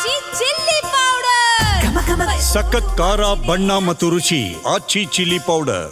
ಆಚಿ chilli powder ಸಖತ್ ಖಾರ ಬಣ್ಣ ಮತ್ತು ರುಚಿ ಆಚಿ ಚಿಲ್ಲಿ ಪೌಡರ್.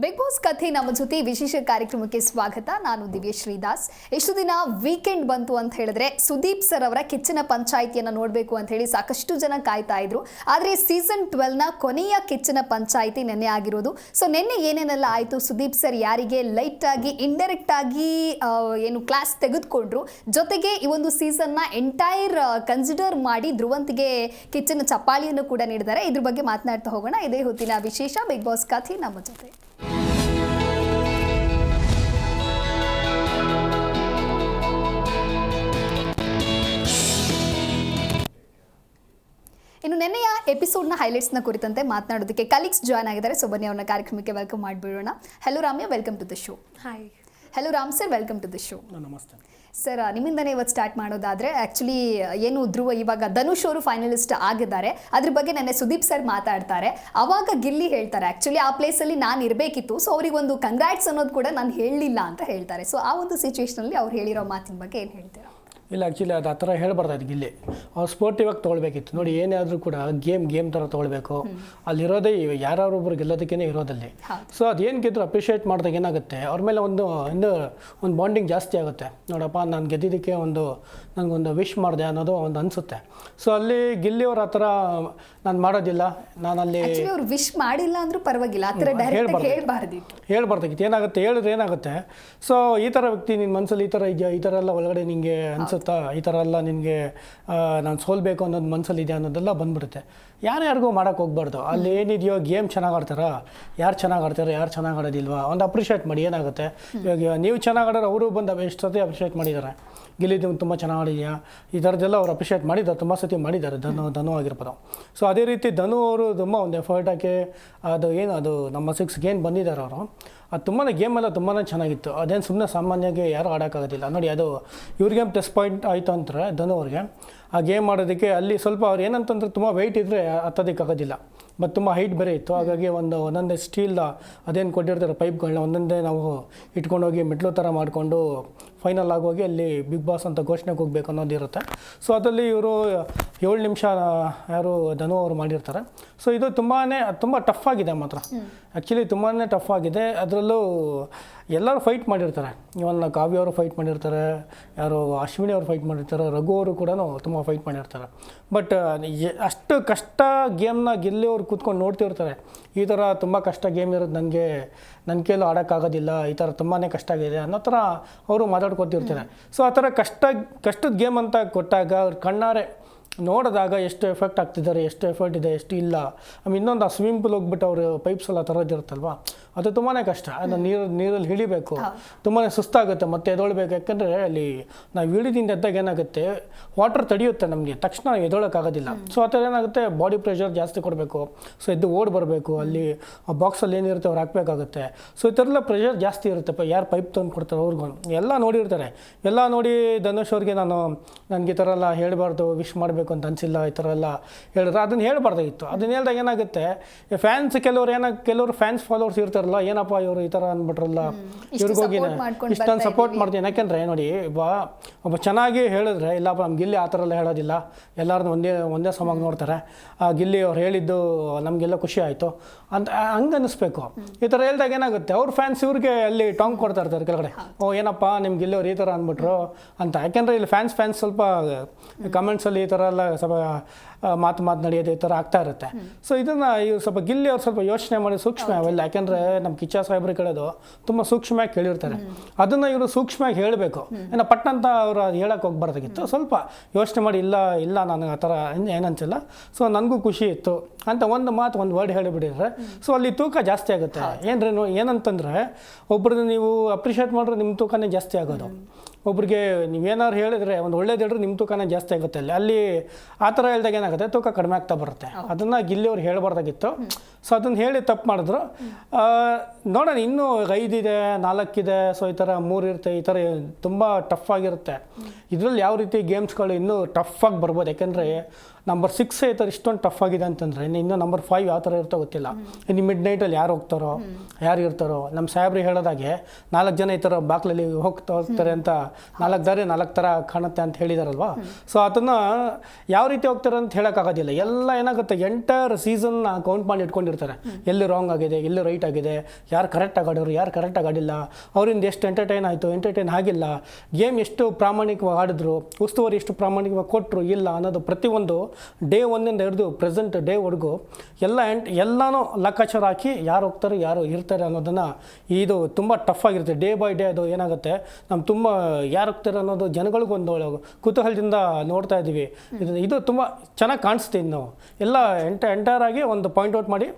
ಬಿಗ್ ಬಾಸ್ ಕಥೆ ನಮ್ಮ ಜೊತೆ ವಿಶೇಷ ಕಾರ್ಯಕ್ರಮಕ್ಕೆ ಸ್ವಾಗತ. ನಾನು ದಿವ್ಯ ಶ್ರೀದಾಸ್. ಎಷ್ಟು ದಿನ ವೀಕೆಂಡ್ ಬಂತು ಅಂತ ಹೇಳಿದ್ರೆ ಸುದೀಪ್ ಸರ್ ಅವರ ಕಿಚ್ಚನ ಪಂಚಾಯಿತಿಯನ್ನು ನೋಡಬೇಕು ಅಂತ ಹೇಳಿ ಸಾಕಷ್ಟು ಜನ ಕಾಯ್ತಾ ಇದ್ರು. ಆದರೆ ಸೀಸನ್ 12ನ ಕೊನೆಯ ಕಿಚ್ಚನ ಪಂಚಾಯಿತಿ ನೆನ್ನೆ ಆಗಿರೋದು. ಸೊ ನೆನ್ನೆ ಏನೇನೆಲ್ಲ ಆಯಿತು, ಸುದೀಪ್ ಸರ್ ಯಾರಿಗೆ ಲೈಟ್ ಆಗಿ ಇಂಡೈರೆಕ್ಟ್ ಆಗಿ ಏನು ಕ್ಲಾಸ್ ತೆಗೆದುಕೊಂಡ್ರು, ಜೊತೆಗೆ ಈ ಒಂದು ಸೀಸನ್ನ ಎಂಟೈರ್ ಕನ್ಸಿಡರ್ ಮಾಡಿ ಧ್ರುವಂತಿಗೆ ಕಿಚ್ಚನ ಚಪ್ಪಾಳಿಯನ್ನು ಕೂಡ ನೀಡಿದ್ದಾರೆ. ಇದ್ರ ಬಗ್ಗೆ ಮಾತನಾಡ್ತಾ ಹೋಗೋಣ. ಇದೇ ಹೊತ್ತಿನ ವಿಶೇಷ ಬಿಗ್ ಬಾಸ್ ಕಥೆ ನಮ್ಮ ಜೊತೆ. ಇನ್ನು ನೆನ್ನೆಯ ಎಪಿಸೋಡ್ನ ಹೈಲೈಟ್ಸ್ನ ಕುರಿತಂತೆ ಮಾತನಾಡೋದಕ್ಕೆ ಕಲೀಗ್ಸ್ ಜಾಯ್ನ್ ಆಗಿದ್ದಾರೆ. ಸೊ ಬನ್ನಿ ಅವ್ರನ್ನ ಕಾರ್ಯಕ್ರಮಕ್ಕೆ ವೆಲ್ಕಮ್ ಮಾಡಿಬಿಡೋಣ. Hello Ramya, welcome to the show. Hi. Hello Ram sir, welcome to the show. ನಮಸ್ತೆ ಸರ್, ನಿಮ್ಮಿಂದನೇ ಇವತ್ತು ಸ್ಟಾರ್ಟ್ ಮಾಡೋದಾದರೆ ಆ್ಯಕ್ಚುಲಿ ಏನು ಧ್ರುವ ಇವಾಗ ಧನುಷ್ ಅವರು ಫೈನಲಿಸ್ಟ್ ಆಗಿದ್ದಾರೆ, ಅದ್ರ ಬಗ್ಗೆ ನೆನ್ನೆ ಸುದೀಪ್ ಸರ್ ಮಾತಾಡ್ತಾರೆ. ಆವಾಗ ಗಿಲ್ಲಿ ಹೇಳ್ತಾರೆ ಆ್ಯಕ್ಚುಲಿ ಆ ಪ್ಲೇಸಲ್ಲಿ ನಾನು ಇರಬೇಕಿತ್ತು, ಸೊ ಅವ್ರಿಗೊಂದು ಕಂಗ್ರಾಟ್ಸ್ ಅನ್ನೋದು ಕೂಡ ನಾನು ಹೇಳಲಿಲ್ಲ ಅಂತ ಹೇಳ್ತಾರೆ. ಸೊ ಆ ಒಂದು ಸಿಚುವೇಷನಲ್ಲಿ ಅವ್ರು ಹೇಳಿರೋ ಮಾತಿನ ಬಗ್ಗೆ ಏನು ಹೇಳ್ತೀರಾ? ಇಲ್ಲ, ಆ್ಯಕ್ಚುಲಿ ಅದು ಆ ಥರ ಹೇಳ್ಬಾರ್ದು. ಗಿಲ್ಲಿ ಅವ್ರು ಸ್ಪೋರ್ಟಿವ್ ಆಗಿ ತೊಗೊಳ್ಬೇಕಿತ್ತು. ನೋಡಿ, ಏನೇ ಆದರೂ ಕೂಡ ಗೇಮ್ ಥರ ತೊಗೊಳ್ಬೇಕು. ಅಲ್ಲಿರೋದೇ ಯಾರೊಬ್ಬರು ಗೆಲ್ಲೋದಕ್ಕೇ ಇರೋದಲ್ಲಿ. ಸೊ ಅದೇನು ಗೆದ್ರು ಅಪ್ರಿಷಿಯೇಟ್ ಮಾಡಿದಾಗ ಏನಾಗುತ್ತೆ, ಅವ್ರ ಮೇಲೆ ಒಂದು ಬಾಂಡಿಂಗ್ ಜಾಸ್ತಿ ಆಗುತ್ತೆ. ನೋಡಪ್ಪ, ನಾನು ಗೆದ್ದಿದ್ದಕ್ಕೆ ನನಗೊಂದು ವಿಶ್ ಮಾಡಿದೆ ಅನ್ನೋದು ಒಂದು ಅನಿಸುತ್ತೆ. ಸೊ ಅಲ್ಲಿ ಗಿಲ್ಲಿಯವ್ರು ಆ ಥರ ನಾನು ಮಾಡೋದಿಲ್ಲ, ನಾನು ಅಲ್ಲಿ ಅವ್ರು ವಿಶ್ ಮಾಡಿಲ್ಲ ಅಂದ್ರೂ ಪರವಾಗಿಲ್ಲ, ಆ ಥರ ಡೈರೆಕ್ಟ್ ಹೇಳ್ಬಾರ್ದಾಗಿತ್ತು. ಏನಾಗುತ್ತೆ ಹೇಳಿದ್ರೆ ಏನಾಗುತ್ತೆ, ಸೊ ಈ ಥರ ವ್ಯಕ್ತಿ ನಿನ್ನ ಮನಸ್ಸಲ್ಲಿ ಈ ಥರ ಇದೆಯಾ, ಈ ಥರ ಎಲ್ಲ ಒಳಗಡೆ ನಿಮಗೆ ಅನ್ಸುತ್ತಾ, ಈ ಥರ ಎಲ್ಲ ನಿನಗೆ ನಾನು ಸೋಲ್ಬೇಕು ಅನ್ನೋದು ಮನಸ್ಸಲ್ಲಿ ಇದೆ ಅನ್ನೋದೆಲ್ಲ ಬಂದ್ಬಿಡುತ್ತೆ. ಯಾರ್ಯಾರಿಗೂ ಮಾಡೋಕ್ಕೆ ಹೋಗ್ಬಾರ್ದು. ಅಲ್ಲಿ ಏನಿದೆಯೋ ಗೇಮ್ ಚೆನ್ನಾಗಿ ಆಡ್ತಾರಾ, ಯಾರು ಚೆನ್ನಾಗಿ ಆಡ್ತಾರೆ, ಯಾರು ಚೆನ್ನಾಗಿ ಆಡೋದಿಲ್ವಾ, ಒಂದು ಅಪ್ರಿಷಿಯೇಟ್ ಮಾಡಿ. ಏನಾಗುತ್ತೆ, ಇವಾಗ ನೀವು ಚೆನ್ನಾಗಿ ಆಡೋರು ಅವರು ಬಂದು ಎಷ್ಟು ಸತಿ ಅಪ್ರಿಷಿಯೇಟ್ ಮಾಡಿದ್ದಾರೆ. ಗಿಲ್ಲಿದ್ದು ತುಂಬ ಚೆನ್ನಾಗಿ ಆಡಿದೆಯಾ, ಈ ಥರದ್ದೆಲ್ಲ ಅವ್ರು ಅಪ್ರಿಷಿಯೇಟ್ ಮಾಡಿದ್ದಾರೆ, ತುಂಬ ಸತಿ ಮಾಡಿದ್ದಾರೆ. ಧನು ಆಗಿರ್ಬೋದು. ಸೊ ಅದೇ ರೀತಿ ಧನು ಅವರು ತುಂಬ ಒಂದು ಎಫರ್ಟ್ ಹಾಕಿ ಅದು ನಮ್ಮ 6 ಏನು ಬಂದಿದ್ದಾರೆ ಅವರು, ಅದು ತುಂಬಾ ಗೇಮೆಲ್ಲ ತುಂಬಾ ಚೆನ್ನಾಗಿತ್ತು. ಅದೇನು ಸುಮ್ಮನೆ ಸಾಮಾನ್ಯವಾಗಿ ಯಾರೂ ಆಡೋಕ್ಕಾಗೋದಿಲ್ಲ. ನೋಡಿ, ಅದು ಇವ್ರಿಗೆ ಪ್ಲಸ್ ಪಾಯಿಂಟ್ ಆಯಿತು ಅಂತಾರೆ ಧನು ಅವ್ರಿಗೆ. ಆ ಗೇಮ್ ಮಾಡೋದಕ್ಕೆ ಅಲ್ಲಿ ಸ್ವಲ್ಪ ಅವ್ರು ಏನಂತಂದ್ರೆ ತುಂಬ ವೆಯ್ಟ್ ಇದ್ದರೆ ಹತ್ತೋದಕ್ಕಾಗೋದಿಲ್ಲ, ಬಟ್ ತುಂಬ ಹೈಟ್ ಬೇರೆ ಇತ್ತು. ಹಾಗಾಗಿ ಒಂದೊಂದೇ ಸ್ಟೀಲ್ ಅದೇನು ಕೊಟ್ಟಿರ್ತಾರೆ ಪೈಪ್ಗಳನ್ನ ಒಂದೊಂದೇ ನಾವು ಇಟ್ಕೊಂಡೋಗಿ ಮೆಟ್ಲು ಥರ ಮಾಡಿಕೊಂಡು ಫೈನಲ್ ಆಗೋಗಿ ಅಲ್ಲಿ ಬಿಗ್ ಬಾಸ್ ಅಂತ ಘೋಷಣೆಗೆ ಹೋಗ್ಬೇಕು ಅನ್ನೋದಿರುತ್ತೆ. ಸೊ ಅದರಲ್ಲಿ ಇವರು 7 ನಿಮಿಷ ಯಾರು ಧನು ಅವರು ಮಾಡಿರ್ತಾರೆ. ಸೊ ಇದು ತುಂಬ ಟಫ್ ಆಗಿದೆ ಮಾತ್ರ. ಆ್ಯಕ್ಚುಲಿ ತುಂಬಾ ಟಫ್ ಆಗಿದೆ. ಅದರಲ್ಲೂ ಎಲ್ಲರೂ ಫೈಟ್ ಮಾಡಿರ್ತಾರೆ. ಇವನ್ನ ಕಾವ್ಯ ಅವರು ಫೈಟ್ ಮಾಡಿರ್ತಾರೆ, ಯಾರು ಅಶ್ವಿನಿ ಅವರು ಫೈಟ್ ಮಾಡಿರ್ತಾರೆ, ರಘು ಅವರು ಕೂಡ ತುಂಬ ಫೈಟ್ ಮಾಡಿರ್ತಾರೆ. ಬಟ್ ಅಷ್ಟು ಕಷ್ಟ ಗೇಮ್ನ ಗಿಲ್ಲಿ ಅವ್ರು ಕೂತ್ಕೊಂಡು ನೋಡ್ತಿರ್ತಾರೆ. ಈ ಥರ ತುಂಬ ಕಷ್ಟ ಗೇಮ್ ಇರೋದು ನನ್ನ ಕೈಲೂ ಆಡೋಕ್ಕಾಗೋದಿಲ್ಲ, ಈ ಥರ ತುಂಬಾ ಕಷ್ಟ ಆಗಿದೆ ಅನ್ನೋ ಥರ ಅವರು ಮಾತಾಡ್ಕೊತಿರ್ತಾರೆ. ಸೊ ಆ ಥರ ಕಷ್ಟದ ಗೇಮ್ ಅಂತ ಕೊಟ್ಟಾಗ ಅವ್ರು ಕಣ್ಣಾರೆ ನೋಡಿದಾಗ ಎಷ್ಟು ಎಫೆಕ್ಟ್ ಆಗ್ತಿದ್ದಾರೆ, ಎಷ್ಟು ಎಫರ್ಟ್ ಇದೆ, ಎಷ್ಟು ಇಲ್ಲ. ಇನ್ನೊಂದು ಆ ಸ್ವಿಮ್ಮಿಂಗ್ ಪೂಲ್ ಹೋಗ್ಬಿಟ್ಟು ಅವರು ಪೈಪ್ಸ್ ಎಲ್ಲ ತರೋದಿರುತ್ತಲ್ವ, ಅದು ತುಂಬಾ ಕಷ್ಟ. ಅದನ್ನು ನೀರಲ್ಲಿ ಹಿಡಿಬೇಕು, ತುಂಬಾ ಸುಸ್ತಾಗುತ್ತೆ, ಮತ್ತೆ ಎದೊಳ್ಬೇಕು. ಯಾಕಂದರೆ ಅಲ್ಲಿ ನಾವು ಇಳಿದಿಂದ ಎದ್ದಾಗ ಏನಾಗುತ್ತೆ, ವಾಟರ್ ತಡೆಯುತ್ತೆ ನಮಗೆ, ತಕ್ಷಣ ಎದೊಳಕ್ಕಾಗೋದಿಲ್ಲ. ಸೊ ಆ ಥರ ಏನಾಗುತ್ತೆ, ಬಾಡಿ ಪ್ರೆಷರ್ ಜಾಸ್ತಿ ಕೊಡಬೇಕು. ಸೊ ಎದ್ದು ಓಡಿ ಬರಬೇಕು, ಅಲ್ಲಿ ಆ ಬಾಕ್ಸಲ್ಲಿ ಏನಿರುತ್ತೆ ಅವ್ರು ಹಾಕಬೇಕಾಗುತ್ತೆ. ಸೊ ಈ ಥರ ಎಲ್ಲ ಪ್ರೆಷರ್ ಜಾಸ್ತಿ ಇರುತ್ತೆ. ಯಾರು ಪೈಪ್ ತಂದು ಕೊಡ್ತಾರೆ ಅವ್ರಿಗೂ ಎಲ್ಲ ನೋಡಿರ್ತಾರೆ. ಎಲ್ಲ ನೋಡಿ ಧನುಷ್ ಅವ್ರಿಗೆ ನನಗೆ ಈ ಥರ ಎಲ್ಲ ಹೇಳಬಾರ್ದು, ವಿಶ್ ಮಾಡಬೇಕು ಅಂತ ಅನಿಸಿಲ್ಲ, ಈ ಥರ ಎಲ್ಲ ಹೇಳಿದ್ರೆ ಅದನ್ನು ಹೇಳ್ಬಾರ್ದಾಗಿತ್ತು. ಅದನ್ನ ಹೇಳಿದಾಗ ಏನಾಗುತ್ತೆ, ಫ್ಯಾನ್ಸ್ ಕೆಲವರು ಫ್ಯಾನ್ಸ್ ಫಾಲೋವರ್ಸ್ ಇರ್ತಾರಲ್ಲ, ಏನಪ್ಪ ಇವರು ಈ ಥರ ಅಂದ್ಬಿಟ್ರಲ್ಲ, ಇವ್ರಿಗೋಗಿ ಇಷ್ಟೊಂದು ಸಪೋರ್ಟ್ ಮಾಡ್ತೀನಿ. ಯಾಕೆಂದರೆ ನೋಡಿ, ಒಬ್ಬ ಚೆನ್ನಾಗಿ ಹೇಳಿದ್ರೆ ಇಲ್ಲಪ್ಪ ನಮ್ಮ ಗಿಲ್ಲಿ ಆ ಥರ ಎಲ್ಲ ಹೇಳೋದಿಲ್ಲ, ಎಲ್ಲರನ್ನೂ ಒಂದೇ ಸಮಾಗಿ ನೋಡ್ತಾರೆ. ಗಿಲ್ಲಿ ಅವ್ರು ಹೇಳಿದ್ದು ನಮಗೆಲ್ಲ ಖುಷಿ ಆಯಿತು ಅಂತ ಹಂಗೆ ಅನ್ನಿಸ್ಬೇಕು. ಈ ಥರ ಹೇಳಿದಾಗ ಏನಾಗುತ್ತೆ, ಅವ್ರ ಫ್ಯಾನ್ಸ್ ಇವ್ರಿಗೆ ಅಲ್ಲಿ ಟಾಂಗ್ ಕೊಡ್ತಾ ಇರ್ತಾರೆ ಕೆಳಗಡೆ, ಏನಪ್ಪ ನಿಮ್ಮ ಗಿಲ್ಲಿ ಅವ್ರು ಈ ಥರ ಅಂದ್ಬಿಟ್ರು ಅಂತ. ಯಾಕೆಂದರೆ ಇಲ್ಲಿ ಫ್ಯಾನ್ಸ್ ಸ್ವಲ್ಪ ಕಮೆಂಟ್ಸಲ್ಲಿ ಈ ಥರ ಎಲ್ಲ ಸ್ವಲ್ಪ ಮಾತು ನಡೆಯೋದು ಈ ಥರ ಆಗ್ತಾ ಇರುತ್ತೆ. ಸೊ ಇದನ್ನು ಇವ್ರು ಸ್ವಲ್ಪ ಗಿಲ್ಲಿ ಅವ್ರು ಸ್ವಲ್ಪ ಯೋಚನೆ ಮಾಡಿ ಸೂಕ್ಷ್ಮ ಅವೆಲ್ಲ. ಯಾಕೆಂದರೆ ನಮ್ಮ ಕಿಚ್ಚ ಸಾಹೇಬ್ರು ಕೇಳೋದು ತುಂಬ ಸೂಕ್ಷ್ಮವಾಗಿ ಕೇಳಿರ್ತಾರೆ. ಅದನ್ನು ಇವರು ಸೂಕ್ಷ್ಮವಾಗಿ ಹೇಳಬೇಕು. ಏನೋ ಪಟ್ಟಂತ ಅವರು ಅದು ಹೇಳಕ್ಕೆ ಹೋಗ್ಬಾರ್ದಾಗಿತ್ತು. ಸ್ವಲ್ಪ ಯೋಚನೆ ಮಾಡಿ, ಇಲ್ಲ ನನಗೆ ಆ ಥರ ಏನಂತಿಲ್ಲ, ಸೊ ನನಗೂ ಖುಷಿ ಇತ್ತು ಅಂತ ಒಂದು ವರ್ಡ್ ಹೇಳಿಬಿಟ್ಟಿದ್ರೆ ಸೊ ಅಲ್ಲಿ ತೂಕ ಜಾಸ್ತಿ ಆಗುತ್ತೆ. ಏನಂತಂದರೆ ಒಬ್ರದ್ದು ನೀವು ಅಪ್ರಿಷಿಯೇಟ್ ಮಾಡಿದ್ರೆ ನಿಮ್ಮ ತೂಕನೇ ಜಾಸ್ತಿ ಆಗೋದು. ಒಬ್ರಿಗೆ ನೀವೇನಾದ್ರು ಹೇಳಿದ್ರೆ ಒಂದು ಒಳ್ಳೇದು ಹೇಳಿದ್ರೆ ನಿಮ್ಮ ತೂಕನೇ ಜಾಸ್ತಿ ಆಗುತ್ತೆ. ಅಲ್ಲಿ ಆ ಥರ ಹೇಳಿದಾಗ ಏನಾಗುತ್ತೆ, ತೂಕ ಕಡಿಮೆ ಆಗ್ತಾ ಬರುತ್ತೆ. ಅದನ್ನು ಗಿಲ್ಲಿಯವ್ರು ಹೇಳಬಾರ್ದಾಗಿತ್ತು. ಸೊ ಅದನ್ನು ಹೇಳಿ ತಪ್ಪು ಮಾಡಿದ್ರು. ನೋಡೋಣ, ಇನ್ನೂ 5 ಇದೆ, 4 ಇದೆ, ಸೊ ಈ ಥರ 3 ಇರುತ್ತೆ. ಈ ಥರ ತುಂಬ ಟಫ್ ಆಗಿರುತ್ತೆ. ಇದರಲ್ಲಿ ಯಾವ ರೀತಿ ಗೇಮ್ಸ್ಗಳು ಇನ್ನೂ ಟಫಾಗಿ ಬರ್ಬೋದು. ಯಾಕೆಂದರೆ ನಂಬರ್ 6 ಈ ಥರ ಇಷ್ಟೊಂದು ಟಫ್ ಆಗಿದೆ ಅಂತಂದರೆ ಇನ್ನು ನಂಬರ್ 5 ಯಾವ ಥರ ಇರ್ತೋ ಗೊತ್ತಿಲ್ಲ. ಇನ್ನು ಮಿಡ್ ನೈಟಲ್ಲಿ ಯಾರು ಹೋಗ್ತಾರೋ ಯಾರು ಇರ್ತಾರೋ, ನಮ್ಮ ಸಾಹೇಬ್ರು ಹೇಳೋದಾಗೆ 4 ಜನ ಈ ಥರ ಬಾಕ್ಲಲ್ಲಿ ಹೋಗ್ತಾರೆ ಅಂತ 4 ದಾರಿ 4 ಥರ ಕಾಣುತ್ತೆ ಅಂತ ಹೇಳಿದಾರಲ್ವಾ. ಸೊ ಅದನ್ನು ಯಾವ ರೀತಿ ಹೋಗ್ತಾರೆ ಅಂತ ಹೇಳೋಕ್ಕಾಗೋದಿಲ್ಲ. ಎಲ್ಲ ಏನಾಗುತ್ತೆ, ಎಂಟೈರ್ ಸೀಸನ್ನ ಕೌಂಟ್ ಮಾಡಿ ಇಟ್ಕೊಂಡಿರ್ತಾರೆ. ಎಲ್ಲಿ ರಾಂಗ್ ಆಗಿದೆ, ಎಲ್ಲಿ ರೈಟ್ ಆಗಿದೆ, ಯಾರು ಕರೆಕ್ಟಾಗಿ ಆಡೋರು, ಯಾರು ಕರೆಕ್ಟಾಗಿ ಆಡಿಲ್ಲ, ಅವರಿಂದ ಎಷ್ಟು ಎಂಟರ್ಟೈನ್ ಆಯಿತು, ಎಂಟರ್ಟೈನ್ ಆಗಿಲ್ಲ, ಗೇಮ್ ಎಷ್ಟು ಪ್ರಾಮಾಣಿಕವಾಗಿ ಆಡಿದ್ರು, ಉಸ್ತುವಾರಿ ಎಷ್ಟು ಪ್ರಾಮಾಣಿಕವಾಗಿ ಕೊಟ್ಟರು ಇಲ್ಲ ಅನ್ನೋದು ಪ್ರತಿಯೊಂದು ಡೇ 1 ಹಿಡಿದು ಪ್ರೆಸೆಂಟ್ ಡೇವರೆಗೂ ಎಲ್ಲನೂ ಲೆಕ್ಕಾಚಾರ ಹಾಕಿ ಯಾರು ಹೋಗ್ತಾರೆ ಯಾರು ಇರ್ತಾರೆ ಅನ್ನೋದನ್ನು ಇದು ತುಂಬ ಟಫ್ ಆಗಿರುತ್ತೆ. ಡೇ ಬೈ ಡೇ ಅದು ಏನಾಗುತ್ತೆ, ನಮ್ಮ ತುಂಬ ಯಾರು ಹೋಗ್ತಾರೆ ಅನ್ನೋದು ಜನಗಳಿಗೊಂದು ಕುತೂಹಲದಿಂದ ನೋಡ್ತಾ ಇದ್ದೀವಿ. ಇದು ತುಂಬ ಚೆನ್ನಾಗಿ ಕಾಣಿಸ್ತೀವಿ. ನಾವು ಎಲ್ಲ ಎಂಟೈರ್ ಆಗಿ ಒಂದು ಪಾಯಿಂಟ್ ಔಟ್ ಮಾಡಿ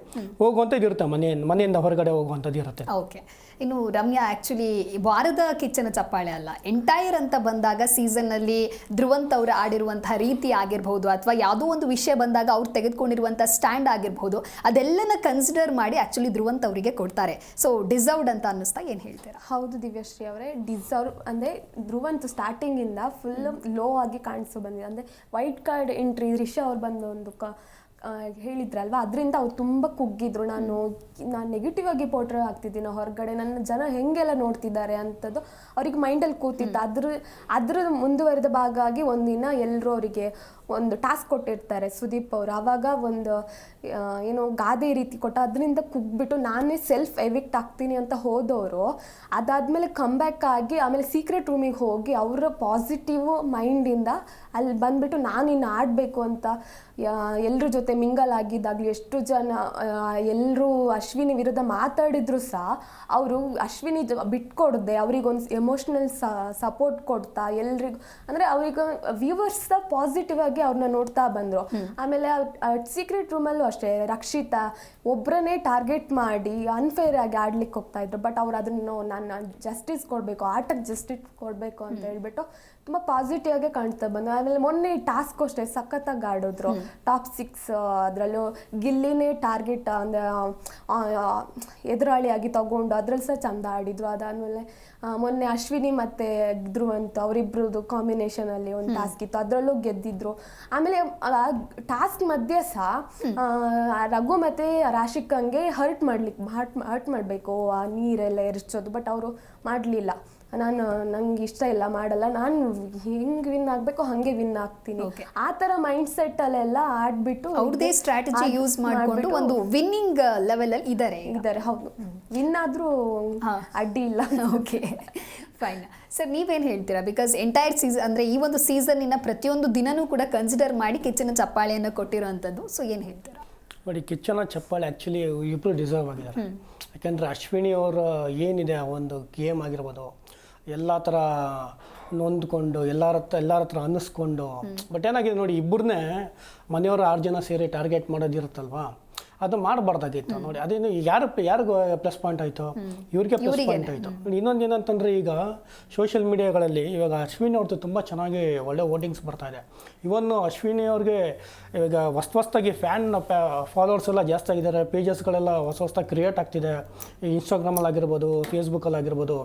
ಹೋಗುವಂಥದ್ದು ಇರುತ್ತೆ, ಮನೆಯಿಂದ ಹೊರಗಡೆ ಹೋಗುವಂಥದ್ದು ಇರುತ್ತೆ. ಓಕೆ, ಇನ್ನು ರಮ್ಯಾ, ಆ್ಯಕ್ಚುಲಿ ವಾರದ ಕಿಚ್ಚನ ಚಪ್ಪಾಳೆ ಅಲ್ಲ, ಎಂಟೈರ್ ಅಂತ ಬಂದಾಗ ಸೀಸನ್ನಲ್ಲಿ ಧ್ರುವಂತ್ ಅವರು ಆಡಿರುವಂತಹ ರೀತಿ ಆಗಿರ್ಬೋದು, ಅಥವಾ ಯಾವುದೋ ಒಂದು ವಿಷಯ ಬಂದಾಗ ಅವ್ರು ತೆಗೆದುಕೊಂಡಿರುವಂಥ ಸ್ಟ್ಯಾಂಡ್ ಆಗಿರ್ಬೋದು, ಅದೆಲ್ಲನ ಕನ್ಸಿಡರ್ ಮಾಡಿ ಆ್ಯಕ್ಚುಲಿ ಧ್ರುವಂತ್ ಅವರಿಗೆ ಕೊಡ್ತಾರೆ. ಸೊ ಡಿಸರ್ವ್ಡ್ ಅಂತ ಅನ್ನಿಸ್ತಾ ಏನು ಹೇಳ್ತೀರಾ? ಹೌದು ದಿವ್ಯಶ್ರೀ ಅವರೇ, ಡಿಸರ್ವ್ ಅಂದರೆ ಧ್ರುವಂತ್ ಸ್ಟಾರ್ಟಿಂಗಿಂದ ಫುಲ್ ಲೋ ಆಗಿ ಕಾಣಿಸೋ ಬಂದಿದೆ. ಅಂದರೆ ವೈಟ್ ಕಾರ್ಡ್ ಎಂಟ್ರಿ ರಿಷಾ ಅವ್ರು ಬಂದು ಒಂದು ಹೇಳಿದ್ರಲ್ವ, ಅದರಿಂದ ಅವ್ರು ತುಂಬ ಕುಗ್ಗಿದ್ರು. ನಾನು ನೆಗೆಟಿವ್ ಆಗಿ ಪೋರ್ಟ್ರೇ ಆಗ್ತಿದ್ದೀನಿ ಹೊರಗಡೆ, ನನ್ನ ಜನ ಹೆಂಗೆಲ್ಲ ನೋಡ್ತಿದ್ದಾರೆ ಅಂತದ್ದು ಅವ್ರಿಗೆ ಮೈಂಡಲ್ಲಿ ಕೂತಿತ್ತು. ಅದ್ರ ಮುಂದುವರೆದ ಭಾಗ ಆಗಿ ಒಂದಿನ ಎಲ್ಲರೂ ಅವರಿಗೆ ಒಂದು ಟಾಸ್ಕ್ ಕೊಟ್ಟಿರ್ತಾರೆ ಸುದೀಪ್ ಅವರು. ಆವಾಗ ಒಂದು ಏನೋ ಗಾದೆ ರೀತಿ ಕೊಟ್ಟ, ಅದರಿಂದ ಕುಗ್ಬಿಟ್ಟು ನಾನೇ ಸೆಲ್ಫ್ ಎವಿಕ್ಟ್ ಆಗ್ತೀನಿ ಅಂತ ಹೋದವರು ಅದಾದಮೇಲೆ ಕಮ್ಬ್ಯಾಕ್ ಆಗಿ ಆಮೇಲೆ ಸೀಕ್ರೆಟ್ ರೂಮಿಗೆ ಹೋಗಿ ಅವರ ಪಾಸಿಟಿವ್ ಮೈಂಡಿಂದ ಅಲ್ಲಿ ಬಂದುಬಿಟ್ಟು ನಾನಿನ್ನು ಆಡಬೇಕು ಅಂತ ಎಲ್ಲರ ಜೊತೆ ಮಿಂಗಲ್ ಆಗಿದ್ದಾಗಲಿ, ಎಷ್ಟು ಜನ ಎಲ್ಲರೂ ಅಶ್ವಿನಿ ವಿರುದ್ಧ ಮಾತಾಡಿದ್ರು ಸಹ ಅವರು ಅಶ್ವಿನಿ ಬಿಟ್ಕೊಡದೆ ಅವರಿಗೊಂದು ಎಮೋಷ್ನಲ್ ಸಪೋರ್ಟ್ ಕೊಡ್ತಾ ಎಲ್ರಿಗೂ, ಅಂದರೆ ಅವ್ರಿಗೆ ವ್ಯೂವರ್ಸ್ ಪಾಸಿಟಿವ್ ಆಗಿ ಅವ್ರನ್ನ ನೋಡ್ತಾ ಬಂದರು. ಆಮೇಲೆ ಸೀಕ್ರೆಟ್ ರೂಮಲ್ಲೂ ಅಷ್ಟೇ ರಕ್ಷಿತಾ ಒಬ್ಬರನ್ನೇ ಟಾರ್ಗೆಟ್ ಮಾಡಿ ಅನ್ಫೇರ್ ಆಗಿ ಆಡ್ಲಿಕ್ಕೆ ಹೋಗ್ತಾ ಇದ್ರು. ಬಟ್ ಅವ್ರು ಅದನ್ನು ನಾನು ಜಸ್ಟಿಸ್ ಕೊಡಬೇಕು, ಆಟಕ್ಕೆ ಜಸ್ಟಿಸ್ ಕೊಡಬೇಕು ಅಂತ ಹೇಳ್ಬಿಟ್ಟು ತುಂಬ ಪಾಸಿಟಿವ್ ಆಗಿ ಕಾಣ್ತಾ ಬಂದು. ಆಮೇಲೆ ಮೊನ್ನೆ ಟಾಸ್ಕ್ ಅಷ್ಟೇ ಸಖತ್ತಾಗಿ ಆಡಿದ್ರು, ಟಾಪ್ 6 ಅದರಲ್ಲೂ ಗಿಲ್ಲಿನೇ ಟಾರ್ಗೆಟ್ ಅಂದರೆ ಎದುರಾಳಿಯಾಗಿ ತಗೊಂಡು ಅದ್ರಲ್ಲಿ ಸಹ ಚಂದ ಆಡಿದ್ರು. ಅದಾದಮೇಲೆ ಮೊನ್ನೆ ಅಶ್ವಿನಿ ಮತ್ತು ಧ್ರುವಂತ್ ಅವರಿಬ್ರದ್ದು ಕಾಂಬಿನೇಷನಲ್ಲಿ ಒಂದು ಟಾಸ್ಕ್ ಇತ್ತು, ಅದರಲ್ಲೂ ಗೆದ್ದಿದ್ರು. ಆಮೇಲೆ ಟಾಸ್ಕ್ ಮಧ್ಯೆ ಸಹ ರಘು ಮತ್ತು ರಾಶಿಕಂಗೆ ಹರ್ಟ್ ಮಾಡಬೇಕು ಆ ನೀರೆಲ್ಲ ಎರಚೋದು, ಬಟ್ ಅವರು ಮಾಡಲಿಲ್ಲ. ನಂಗೆ ಇಷ್ಟ ಇಲ್ಲ, ಮಾಡಲ್ಲ, ನಾನು ಹೆಂಗೆ ವಿನ್ ಆಗಬೇಕು ಹಾಗೆ ವಿನ್ ಆಗ್ತೀನಿ, ಆ ಥರ ಮೈಂಡ್ ಸೆಟ್ಟಲ್ಲೆಲ್ಲ ಆಡ್ಬಿಟ್ಟು ಅವ್ರದ್ದೇ ಸ್ಟ್ರಾಟಜಿ ಯೂಸ್ ಮಾಡಿಕೊಂಡು ಒಂದು ವಿನ್ನಿಂಗ್ ಲೆವೆಲಲ್ಲಿ ಇದ್ದಾರೆ. ಹೌದು, ವಿನ್ ಆದರೂ ಅಡ್ಡಿ ಇಲ್ಲ. Okay, fine. ಸರ್, ನೀವೇನು ಹೇಳ್ತೀರಾ? ಬಿಕಾಸ್ ಎಂಟೈರ್ ಸೀಸನ್ ಅಂದರೆ ಈ ಒಂದು ಸೀಸನ್ನಿನ ಪ್ರತಿಯೊಂದು ದಿನನೂ ಕೂಡ ಕನ್ಸಿಡರ್ ಮಾಡಿ ಕಿಚ್ಚನ ಚಪ್ಪಾಳೆಯನ್ನು ಕೊಟ್ಟಿರೋವಂಥದ್ದು. ಸೊ ಏನು ಹೇಳ್ತೀರಾ? ನೋಡಿ, ಕಿಚ್ಚನ ಚಪ್ಪಾಳೆ ಆ್ಯಕ್ಚುಲಿ ಇಬ್ಬರು ಡಿಸರ್ವ್ ಆಗಿದ್ದಾರೆ. ಯಾಕೆಂದರೆ ಅಶ್ವಿನಿ ಅವರ ಏನಿದೆ ಆ ಒಂದು ಗೇಮ್ ಆಗಿರ್ಬೋದು, ಎಲ್ಲ ಥರ ನೊಂದ್ಕೊಂಡು ಎಲ್ಲರ ಹತ್ರ ಅನ್ನಿಸ್ಕೊಂಡು, ಬಟ್ ಏನಾಗಿದೆ ನೋಡಿ, ಇಬ್ಬರನ್ನೇ ಮನೆಯವರು 6 ಜನ ಸೇರಿ ಟಾರ್ಗೆಟ್ ಮಾಡೋದಿರುತ್ತಲ್ವಾ, ಅದು ಮಾಡಬಾರ್ದಾಗಿತ್ತು. ನೋಡಿ, ಅದೇನು ಯಾರಿಗೂ ಪ್ಲಸ್ ಪಾಯಿಂಟ್ ಆಯಿತು, ಇವ್ರಿಗೆ ಪ್ಲಸ್ ಪಾಯಿಂಟ್ ಆಯಿತು. ಇನ್ನೊಂದು ಏನಂತಂದರೆ, ಈಗ ಸೋಷಿಯಲ್ ಮೀಡಿಯಾಗಳಲ್ಲಿ ಇವಾಗ ಅಶ್ವಿನಿ ಅವ್ರದ್ದು ತುಂಬ ಚೆನ್ನಾಗಿ ಒಳ್ಳೆ ವೋಟಿಂಗ್ಸ್ ಬರ್ತಾ ಇದೆ. ಇವನ್ನು ಅಶ್ವಿನಿ ಅವ್ರಿಗೆ ಇವಾಗ ಹೊಸ್ತಾಗಿ ಫಾಲೋವರ್ಸ್ ಎಲ್ಲ ಜಾಸ್ತಿ ಆಗಿದ್ದಾರೆ, ಪೇಜಸ್ಗಳೆಲ್ಲ ಹೊಸ್ತಾಗಿ ಕ್ರಿಯೇಟ್ ಆಗ್ತಿದೆ. ಇನ್ಸ್ಟಾಗ್ರಾಮಲ್ಲಿ ಆಗಿರ್ಬೋದು, ಫೇಸ್ಬುಕ್ಕಲ್ಲಿ ಆಗಿರ್ಬೋದು,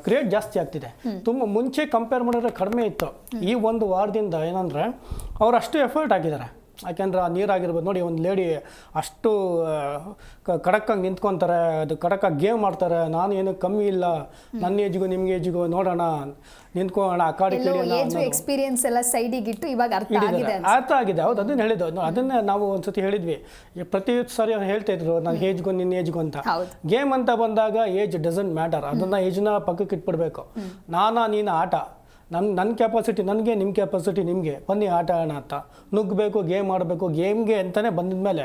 ಕ್ರಿಯೇಟ್ ಜಾಸ್ತಿ ಆಗ್ತಿದೆ. ತುಂಬ ಮುಂಚೆ ಕಂಪೇರ್ ಮಾಡಿದ್ರೆ ಕಡಿಮೆ ಇತ್ತು. ಈ ಒಂದು ವಾರದಿಂದ ಏನಂದರೆ ಅವ್ರು ಅಷ್ಟು ಎಫರ್ಟ್ ಹಾಕಿದ್ದಾರೆ. ಯಾಕೆಂದ್ರೆ ಆ ನೀರಾಗಿರ್ಬೋದು ನೋಡಿ, ಒಂದು ಲೇಡಿ ಅಷ್ಟು ಕಡಕ್ಕಾಗಿ ನಿಂತ್ಕೊತಾರೆ, ಅದು ಕಡಕ್ಕಾಗಿ ಗೇಮ್ ಮಾಡ್ತಾರೆ. ನಾನು ಏನು ಕಮ್ಮಿ ಇಲ್ಲ, ನನ್ನ ಏಜ್ಗೂ ನಿಮ್ಗೆ ಏಜ್ಗೂ ನೋಡೋಣ, ನಿಂತ್ಕೊಳ್ಳೋಣ, ಆ ಕಾಡಿ ಎಕ್ಸ್ಪೀರಿಯನ್ಸ್ ಎಲ್ಲ ಸೈಡಿಗಿಟ್ಟು ಇವಾಗ ಅರ್ಥ ಆಗಿದೆ. ಹೌದು, ಅದನ್ನು ಹೇಳಿದ್ದು. ಅದನ್ನೇ ನಾವು ಒಂದ್ಸತಿ ಹೇಳಿದ್ವಿ, ಪ್ರತಿ ಸಾರಿ ಹೇಳ್ತಾ ಇದ್ರು ನಾನು ಏಜ್ಗೂ ನಿನ್ನ ಏಜ್ಗೂ ಅಂತ. ಗೇಮ್ ಅಂತ ಬಂದಾಗ ಏಜ್ ಡಸಂಟ್ ಮ್ಯಾಟರ್, ಅದನ್ನು ಏಜ್ನ ಪಕ್ಕಕ್ಕೆ ಇಟ್ಬಿಡ್ಬೇಕು. ನೀನು ಆಟ, ನನ್ನ ಕೆಪಾಸಿಟಿ ನನಗೆ, ನಿಮ್ಮ ಕೆಪಾಸಿಟಿ ನಿಮಗೆ, ಬನ್ನಿ ಆಟ ಆಡೋಣ ಅಂತ ನುಗ್ಗಬೇಕು, ಗೇಮ್ ಆಡಬೇಕು. ಗೇಮ್ಗೆ ಅಂತಲೇ ಬಂದಿದ್ಮೇಲೆ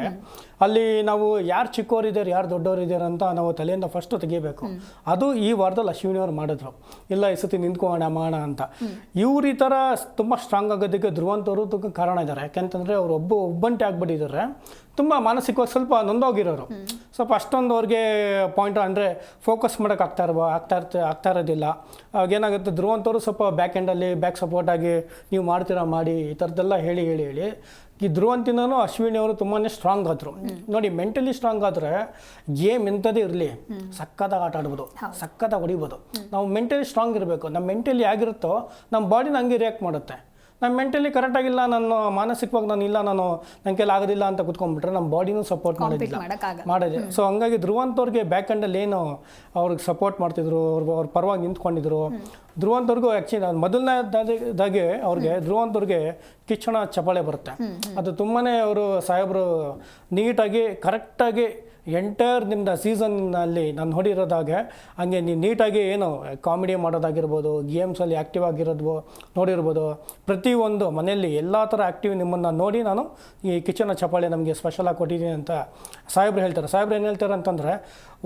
ಅಲ್ಲಿ ನಾವು ಯಾರು ಚಿಕ್ಕವರಿದ್ದಾರೆ ಯಾರು ದೊಡ್ಡವರಿದ್ದಾರೆ ಅಂತ ನಾವು ತಲೆಯಿಂದ ಫಸ್ಟು ತೆಗಿಬೇಕು. ಅದು ಈ ವಾರದಲ್ಲಿ ಅಶ್ವಿನಿ ಅವ್ರು ಮಾಡಿದ್ರು. ಇಲ್ಲ, ಈ ಸತಿ ನಿಂತ್ಕೊಳ್ಳೋಣ ಮಾಡೋಣ ಅಂತ. ಇವ್ರು ಈ ಥರ ತುಂಬ ಸ್ಟ್ರಾಂಗ್ ಆಗೋದಕ್ಕೆ ಧ್ರುವಂತ್ ಅವರು ತುಂಬ ಕಾರಣ ಇದ್ದಾರೆ. ಯಾಕೆಂತಂದರೆ ಅವರು ಒಬ್ಬಂಟಿ ಆಗ್ಬಿಟ್ಟಿದ್ದಾರೆ, ತುಂಬ ಮಾನಸಿಕವಾಗಿ ಸ್ವಲ್ಪ ನೊಂದೋಗಿರೋರು. ಸ್ವಲ್ಪ ಅಷ್ಟೊಂದು ಅವ್ರಿಗೆ ಪಾಯಿಂಟ್ ಅಂದರೆ ಫೋಕಸ್ ಮಾಡೋಕೆ ಆಗ್ತಾ ಇರೋದಿಲ್ಲ. ಅವಾಗೇನಾಗುತ್ತೆ, ಧ್ರುವಂತವರು ಸ್ವಲ್ಪ ಬ್ಯಾಕ್ ಎಂಡಲ್ಲಿ ಬ್ಯಾಕ್ ಸಪೋರ್ಟಾಗಿ ನೀವು ಮಾಡ್ತೀರಾ ಮಾಡಿ, ಈ ಥರದ್ದೆಲ್ಲ ಹೇಳಿ ಈ ಧ್ರುವಂತಿನೂ ಅಶ್ವಿನಿ ಅವರು ತುಂಬಾ ಸ್ಟ್ರಾಂಗ್ ಆದರು. ನೋಡಿ, ಮೆಂಟಲಿ ಸ್ಟ್ರಾಂಗ್ ಆದರೆ ಗೇಮ್ ಎಂಥದೇ ಇರಲಿ ಸಕ್ಕತ್ತಾಗಿ ಆಟ ಆಡ್ಬೋದು, ಸಕ್ಕತ್ತಾಗಿ ಹೊಡಿಬೋದು. ನಾವು ಮೆಂಟಲಿ ಸ್ಟ್ರಾಂಗ್ ಇರಬೇಕು. ನಮ್ಮ ಮೆಂಟಲಿ ಆಗಿರುತ್ತೋ ನಮ್ಮ ಬಾಡಿನ ಹಂಗೆ ರಿಯಾಕ್ಟ್ ಮಾಡುತ್ತೆ. ನಾನು ಮೆಂಟಲಿ ಕರೆಕ್ಟಾಗಿಲ್ಲ, ನಾನು ಮಾನಸಿಕವಾಗಿ ನಾನು ನನ್ನ ಕೈಲಿ ಆಗೋದಿಲ್ಲ ಅಂತ ಕುತ್ಕೊಂಡ್ಬಿಟ್ರೆ ನಮ್ಮ ಬಾಡಿನೂ ಸಪೋರ್ಟ್ ಮಾಡಿದೆ. ಸೊ ಹಂಗಾಗಿ ಧ್ರುವಂತವ್ರಿಗೆ ಬ್ಯಾಕ್ ಎಂಡಲ್ಲಿ ಏನು ಅವ್ರಿಗೆ ಸಪೋರ್ಟ್ ಮಾಡ್ತಿದ್ರು, ಅವ್ರ ಪರವಾಗಿ ನಿಂತ್ಕೊಂಡಿದ್ರು. ಧ್ರುವಂತವ್ರಿಗೂ ಆ್ಯಕ್ಚುಲಿ ನಾನು ಮೊದಲನೇದಾಗಿ ಅವ್ರಿಗೆ ಧ್ರುವಂತವ್ರಿಗೆ ಕಿಚ್ಚಣ ಚಪ್ಪಾಳೆ ಬರುತ್ತೆ. ಅದು ತುಂಬಾ ಅವರು ಸಾಹೇಬರು ನೀಟಾಗಿ ಕರೆಕ್ಟಾಗಿ ಎಂಟೈರ್ ನಿಮ್ದು ಸೀಸನ್ನಲ್ಲಿ ನಾನು ನೋಡಿರೋದಾಗೆ ಹಂಗೆ ನೀವು ನೀಟಾಗಿ ಏನು ಕಾಮಿಡಿ ಮಾಡೋದಾಗಿರ್ಬೋದು, ಗೇಮ್ಸಲ್ಲಿ ಆ್ಯಕ್ಟಿವ್ ಆಗಿರೋದು ನೋಡಿರ್ಬೋದು, ಪ್ರತಿಯೊಂದು ಮನೆಯಲ್ಲಿ ಎಲ್ಲ ಥರ ಆ್ಯಕ್ಟಿವ್ ನಿಮ್ಮನ್ನು ನೋಡಿ ನಾನು ಈ ಕಿಚನ ಚಪ್ಪಾಳೆ ನಮಗೆ ಸ್ಪೆಷಲಾಗಿ ಕೊಟ್ಟಿದ್ದೀನಿ ಅಂತ ಸಾಹೇಬ್ರು ಹೇಳ್ತಾರೆ. ಸಾಹೇಬ್ರು ಏನು ಹೇಳ್ತಾರೆ ಅಂತಂದರೆ,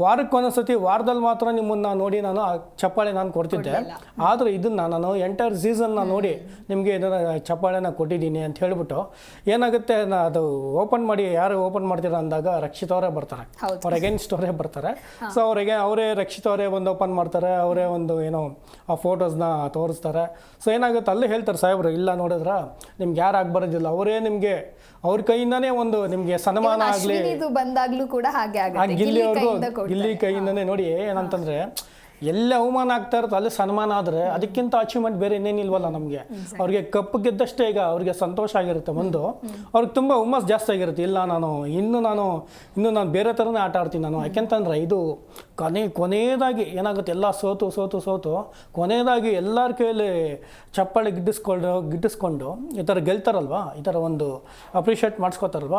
ವಾರಕ್ಕೊಂದೊಂದ್ಸತಿ ವಾರದಲ್ಲಿ ಮಾತ್ರ ನಿಮ್ಮನ್ನು ನೋಡಿ ನಾನು ಆ ಚಪ್ಪಾಳೆ ನಾನು ಕೊಡ್ತಿದ್ದೆ, ಆದರೆ ಇದನ್ನು ನಾನು ಎಂಟೈರ್ ಸೀಸನ್ನ ನೋಡಿ ನಿಮಗೆ ಇದನ್ನು ಚಪ್ಪಾಳೆನ ಕೊಟ್ಟಿದ್ದೀನಿ ಅಂತ ಹೇಳಿಬಿಟ್ಟು ಏನಾಗುತ್ತೆ, ಅದು ಓಪನ್ ಮಾಡಿ ಯಾರು ಓಪನ್ ಮಾಡ್ತೀರಾ ಅಂದಾಗ ರಕ್ಷಿತ್ ಅವರೇ ಬರ್ತಾರೆ, ಅವ್ರ ಅಗೇನ್ಸ್ಟ್ ಅವರೇ ಬರ್ತಾರೆ. ಸೊ ಅವರೇ ರಕ್ಷಿತ್ ಅವರೇ ಒಂದು ಓಪನ್ ಮಾಡ್ತಾರೆ, ಅವರೇ ಒಂದು ಏನೋ ಆ ಫೋಟೋಸ್ನ ತೋರಿಸ್ತಾರೆ. ಸೊ ಏನಾಗುತ್ತೆ ಅಲ್ಲಿ ಹೇಳ್ತಾರೆ ಸಾಹೇಬ್ರು, ಇಲ್ಲ ನೋಡಿದ್ರ ನಿಮ್ಗೆ ಯಾರು ಆಗ್ಬರೋದಿಲ್ಲ, ಅವರೇ ನಿಮಗೆ ಅವ್ರ ಕೈಯಿಂದಾನೇ ಒಂದು ನಿಮಗೆ ಸನ್ಮಾನ ಆಗಲಿ ಬಂದಾಗ್ಲೂ ಕೂಡ ಹಾಗೆ ಗಿಲ್ಲಿ ಕೈಯಿಂದನೇ ನೋಡಿ ಏನಂತಂದ್ರೆ ಎಲ್ಲಿ ಅವಮಾನ ಆಗ್ತಾ ಇರುತ್ತೆ ಅಲ್ಲಿ ಸನ್ಮಾನ ಆದರೆ ಅದಕ್ಕಿಂತ ಅಚೀವ್ಮೆಂಟ್ ಬೇರೆ ಇನ್ನೇನಿಲ್ವಲ್ಲ ನಮಗೆ. ಅವ್ರಿಗೆ ಕಪ್ಪು ಗೆದ್ದಷ್ಟೇ ಈಗ ಅವ್ರಿಗೆ ಸಂತೋಷ ಆಗಿರುತ್ತೆ, ಒಂದು ಅವ್ರಿಗೆ ತುಂಬ ಹುಮ್ಮಸ್ ಜಾಸ್ತಿ ಆಗಿರುತ್ತೆ. ಇಲ್ಲ ಇನ್ನು ನಾನು ಬೇರೆ ಥರನೇ ಆಟ ಆಡ್ತೀನಿ ನಾನು, ಯಾಕೆಂತಂದ್ರೆ ಇದು ಕೊನೆಯದಾಗಿ ಏನಾಗುತ್ತೆ, ಎಲ್ಲ ಸೋತು ಕೊನೆಯದಾಗಿ ಎಲ್ಲರ ಕೈಯಲ್ಲಿ ಚಪ್ಪಾಳೆ ಗಿಟ್ಟಿಸ್ಕೊಂಡು ಈ ಥರ ಗೆಲ್ತಾರಲ್ವ, ಈ ಥರ ಒಂದು ಅಪ್ರಿಷಿಯೇಟ್ ಮಾಡಿಸ್ಕೋತಾರಲ್ವ,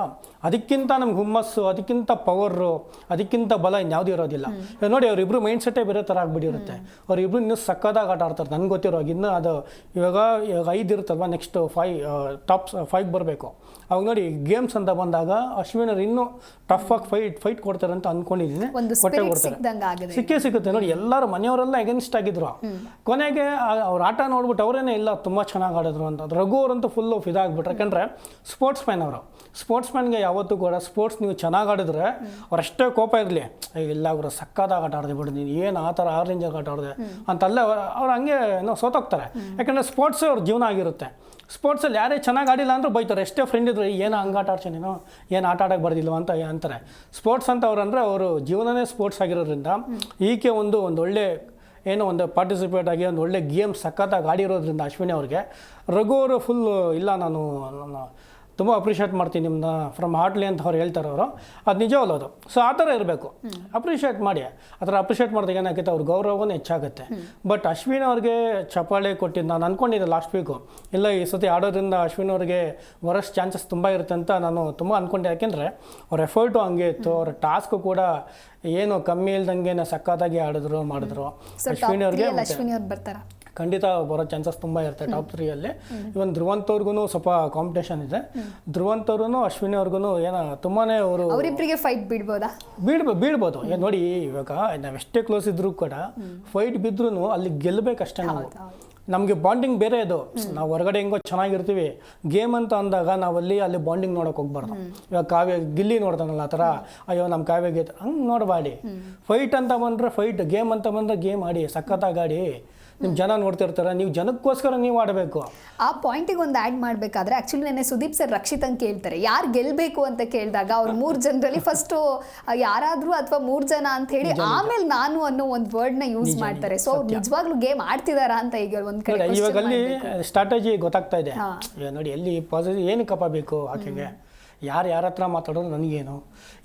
ಅದಕ್ಕಿಂತ ನಮ್ಗೆ ಹುಮ್ಮಸ್ಸು, ಅದಕ್ಕಿಂತ ಪವರು, ಅದಕ್ಕಿಂತ ಬಲ ಇನ್ಯಾವುದೂ ಇರೋದಿಲ್ಲ. ನೋಡಿ ಅವರಿಬ್ರು ಮೈಂಡ್ ಸೆಟ್ಟೇ ಬೇರೆ ಥರ ಆಗ್ಬಿಟ್ಟಿರುತ್ತೆ. ಅವರಿಬ್ರು ಇನ್ನೂ ಸಕ್ಕದಾಗಿ ಆಟ ಆಡ್ತಾರೆ ನನಗೆ ಗೊತ್ತಿರೋ. ಇನ್ನು ಅದು ಇವಾಗ 5 ಇರುತ್ತಲ್ವ, ನೆಕ್ಸ್ಟ್ ಟಾಪ್ 5 ಬರಬೇಕು. ಅವಾಗ ನೋಡಿ ಗೇಮ್ಸ್ ಅಂತ ಬಂದಾಗ ಅಶ್ವಿನ್ ಅವ್ರು ಇನ್ನೂ ಟಫ್ ಆಗಿ ಫೈಟ್ ಕೊಡ್ತಾರೆ ಅಂತ ಅನ್ಕೊಂಡಿದ್ದೀನಿ, ಕೊಟ್ಟೆ ಕೊಡ್ತಾರೆ, ಸಿಕ್ಕುತ್ತೆ. ನೋಡಿ ಎಲ್ಲರೂ ಮನೆಯವರೆಲ್ಲ ಅಗೇನ್ಸ್ಟ್ ಆಗಿದ್ರು, ಕೊನೆಗೆ ಅವ್ರ ಆಟ ನೋಡ್ಬಿಟ್ಟು ಅವರೇನೆ ಇಲ್ಲ ತುಂಬ ಚೆನ್ನಾಗಿ ಆಡಿದ್ರು ಅಂತ. ರಘು ಅವರಂತೂ ಫುಲ್ಲು ಫಿದಾಗ್ಬಿಟ್ರು, ಯಾಕಂದರೆ ಸ್ಪೋರ್ಟ್ಸ್ ಮ್ಯಾನ್ಗೆ ಯಾವತ್ತೂ ಕೂಡ ಸ್ಪೋರ್ಟ್ಸ್ ನೀವು ಚೆನ್ನಾಗಿ ಆಡಿದ್ರೆ ಅವರಷ್ಟೇ ಕೋಪ ಇರಲಿ, ಇಲ್ಲ ಅವರು ಸಕ್ಕದಾಗ ಆಟ ಆಡಿದೆ ಬಿಡು ನೀನು, ಏನು ಆ ಥರ 6 ರೇಂಜಾಗಿ ಆಟ ಆಡಿದೆ ಅಂತಲ್ಲೇ ಅವ್ರು ಹಂಗೆ ಸೋತೋಗ್ತಾರೆ. ಯಾಕಂದರೆ ಸ್ಪೋರ್ಟ್ಸ್ ಅವ್ರ ಜೀವನ ಆಗಿರುತ್ತೆ. ಸ್ಪೋರ್ಟ್ಸಲ್ಲಿ ಯಾರೇ ಚೆನ್ನಾಗಿ ಆಡಿಲ್ಲ ಅಂದರೂ ಬೈತಾರೆ, ಎಷ್ಟೇ ಫ್ರೆಂಡ್ ಇದ್ರು ಏನು ಹಂಗೆ ಆಟ ಆಡ್ಸಿ ನೀನು, ಏನು ಆಟ ಆಡೋಕ್ಕೆ ಬರ್ದಿಲ್ವ ಅಂತ ಅಂತಾರೆ. ಸ್ಪೋರ್ಟ್ಸ್ ಅಂತ ಅವ್ರಂದರೆ ಅವರು ಜೀವನನೇ ಸ್ಪೋರ್ಟ್ಸ್ ಆಗಿರೋದ್ರಿಂದ ಈಕೆ ಒಂದು ಒಳ್ಳೆ ಏನೋ ಒಂದು ಪಾರ್ಟಿಸಿಪೇಟ್ ಆಗಿ ಒಂದು ಒಳ್ಳೆ ಗೇಮ್ ಸಖತ್ತಾಗಿ ಆಡಿರೋದ್ರಿಂದ ಅಶ್ವಿನಿ ಅವ್ರಿಗೆ ರಘು ಅವರು ಫುಲ್ಲು ಇಲ್ಲ ನಾನು ತುಂಬ ಅಪ್ರಿಷಿಯೇಟ್ ಮಾಡ್ತೀನಿ ನಿಮ್ಮನ್ನ ಫ್ರಮ್ ಹಾರ್ಟ್ಲಿ ಅಂತ ಅವ್ರು ಹೇಳ್ತಾರೆ. ಅವರು ಅದು ನಿಜವಲ್ಲ ಅದು. ಸೊ ಆ ಥರ ಇರಬೇಕು, ಅಪ್ರಿಷಿಯೇಟ್ ಮಾಡಿ. ಆ ಥರ ಅಪ್ರಿಷಿಯೇಟ್ ಮಾಡಿದಾಗ ಏನಾಗುತ್ತೆ, ಅವ್ರ ಗೌರವನೂ ಹೆಚ್ಚಾಗುತ್ತೆ. ಬಟ್ ಅಶ್ವಿನ್ ಅವ್ರಿಗೆ ಚಪ್ಪಾಳೆ ಕೊಟ್ಟಿದ್ದು ನಾನು ಅಂದ್ಕೊಂಡಿದ್ದೆ ಲಾಸ್ಟ್ ವೀಕು, ಇಲ್ಲ ಈ ಸತಿ ಆಡೋದ್ರಿಂದ ಅಶ್ವಿನ್ ಅವ್ರಿಗೆ ವರಸ್ ಚಾನ್ಸಸ್ ತುಂಬ ಇರುತ್ತೆ ಅಂತ ನಾನು ತುಂಬ ಅಂದ್ಕೊಂಡೆ. ಯಾಕೆಂದರೆ ಅವ್ರ ಎಫರ್ಟು ಹಂಗೆ ಇತ್ತು, ಅವ್ರ ಟಾಸ್ಕು ಕೂಡ ಏನು ಕಮ್ಮಿ ಇಲ್ದಂಗೆ ಸಖತ್ತಾಗಿ ಮಾಡಿದ್ರು. ಅಶ್ವಿನಿ ಅವ್ರಿಗೆ ಬರ್ತಾರೆ, ಖಂಡಿತ ಬರೋ ಚಾನ್ಸಸ್ ತುಂಬ ಇರುತ್ತೆ ಟಾಪ್ 3 ಇವನ್ ಧ್ರುವಂತವ್ರಿಗೂ ಸ್ವಲ್ಪ ಕಾಂಪಿಟೇಷನ್ ಇದೆ. ಧ್ರುವಂತವ್ರು ಅಶ್ವಿನಿ ಅವ್ರಿಗೂ ಏನೋ ತುಂಬಾ ಅವರಿಬ್ಬರಿಗೆ ಫೈಟ್ ಬೀಳ್ಬೋದು. ನೋಡಿ ಇವಾಗ ನಾವೆಷ್ಟೇ ಕ್ಲೋಸ್ ಇದ್ರೂ ಕೂಡ ಫೈಟ್ ಬಿದ್ರೂ ಅಲ್ಲಿ ಗೆಲ್ಲಬೇಕಷ್ಟೇ. ನಮಗೆ ಬಾಂಡಿಂಗ್ ಬೇರೆ ಅದು. ನಾವು ಹೊರಗಡೆ ಹೆಂಗೋ ಚೆನ್ನಾಗಿರ್ತೀವಿ, ಗೇಮ್ ಅಂತ ಅಂದಾಗ ನಾವಲ್ಲಿ ಬಾಂಡಿಂಗ್ ನೋಡೋಕೆ ಹೋಗ್ಬಾರ್ದು. ಇವಾಗ ಗಿಲ್ಲಿ ನೋಡ್ತಾನಲ್ಲ ಆ ಥರ, ಅಯ್ಯೋ ನಮ್ಮ ಕಾವ್ಯಗೆ ಹಂಗೆ ನೋಡಬಾಡಿ. ಫೈಟ್ ಅಂತ ಬಂದರೆ ಫೈಟ್, ಗೇಮ್ ಅಂತ ಬಂದರೆ ಗೇಮ್ ಆಡಿ, ಸಖತ್ತಾಗಿ ಆಡಿ. ನಿಮ್ಮ ಜನ ನೋಡ್ತಿರ್ತಾರೆ, ನೀವು ಜನಕ್ಕೋಸ್ಕರ ನೀವು ಆಡಬೇಕು. ಆ ಪಾಯಿಂಟಿಗೆ ಒಂದು ಆ್ಯಡ್ ಮಾಡಬೇಕಾದ್ರೆ ಆ್ಯಕ್ಚುಲಿ ನೆನ್ನೆ ಸುದೀಪ್ ಸರ್ ರಕ್ಷಿತಂಗೆ ಕೇಳ್ತಾರೆ ಯಾರು ಗೆಲ್ಲಬೇಕು ಅಂತ ಕೇಳಿದಾಗ ಅವ್ರು 3 ಜನರಲ್ಲಿ ಫಸ್ಟು ಯಾರಾದರೂ ಅಥವಾ 3 ಜನ ಅಂತ ಹೇಳಿ ಆಮೇಲೆ ನಾನು ಅನ್ನೋ ಒಂದು ವರ್ಡ್ನ ಯೂಸ್ ಮಾಡ್ತಾರೆ. ಸೊ ನಿಜವಾಗ್ಲೂ ಗೇಮ್ ಆಡ್ತಿದಾರಾ ಅಂತ ಈಗ ಒಂದು ಕಡೆ ಇವಾಗ ಅಲ್ಲಿ ಸ್ಟ್ರಾಟಜಿ ಗೊತ್ತಾಗ್ತಾ ಇದೆ. ನೋಡಿ ಎಲ್ಲಿ ಪಾಸಿಟಿವ್ ಏನಕ್ಕಪ್ಪ ಬೇಕು ಆಕೆಗೆ, ಯಾರ ಹತ್ರ ಮಾತಾಡೋದು ನನಗೇನು,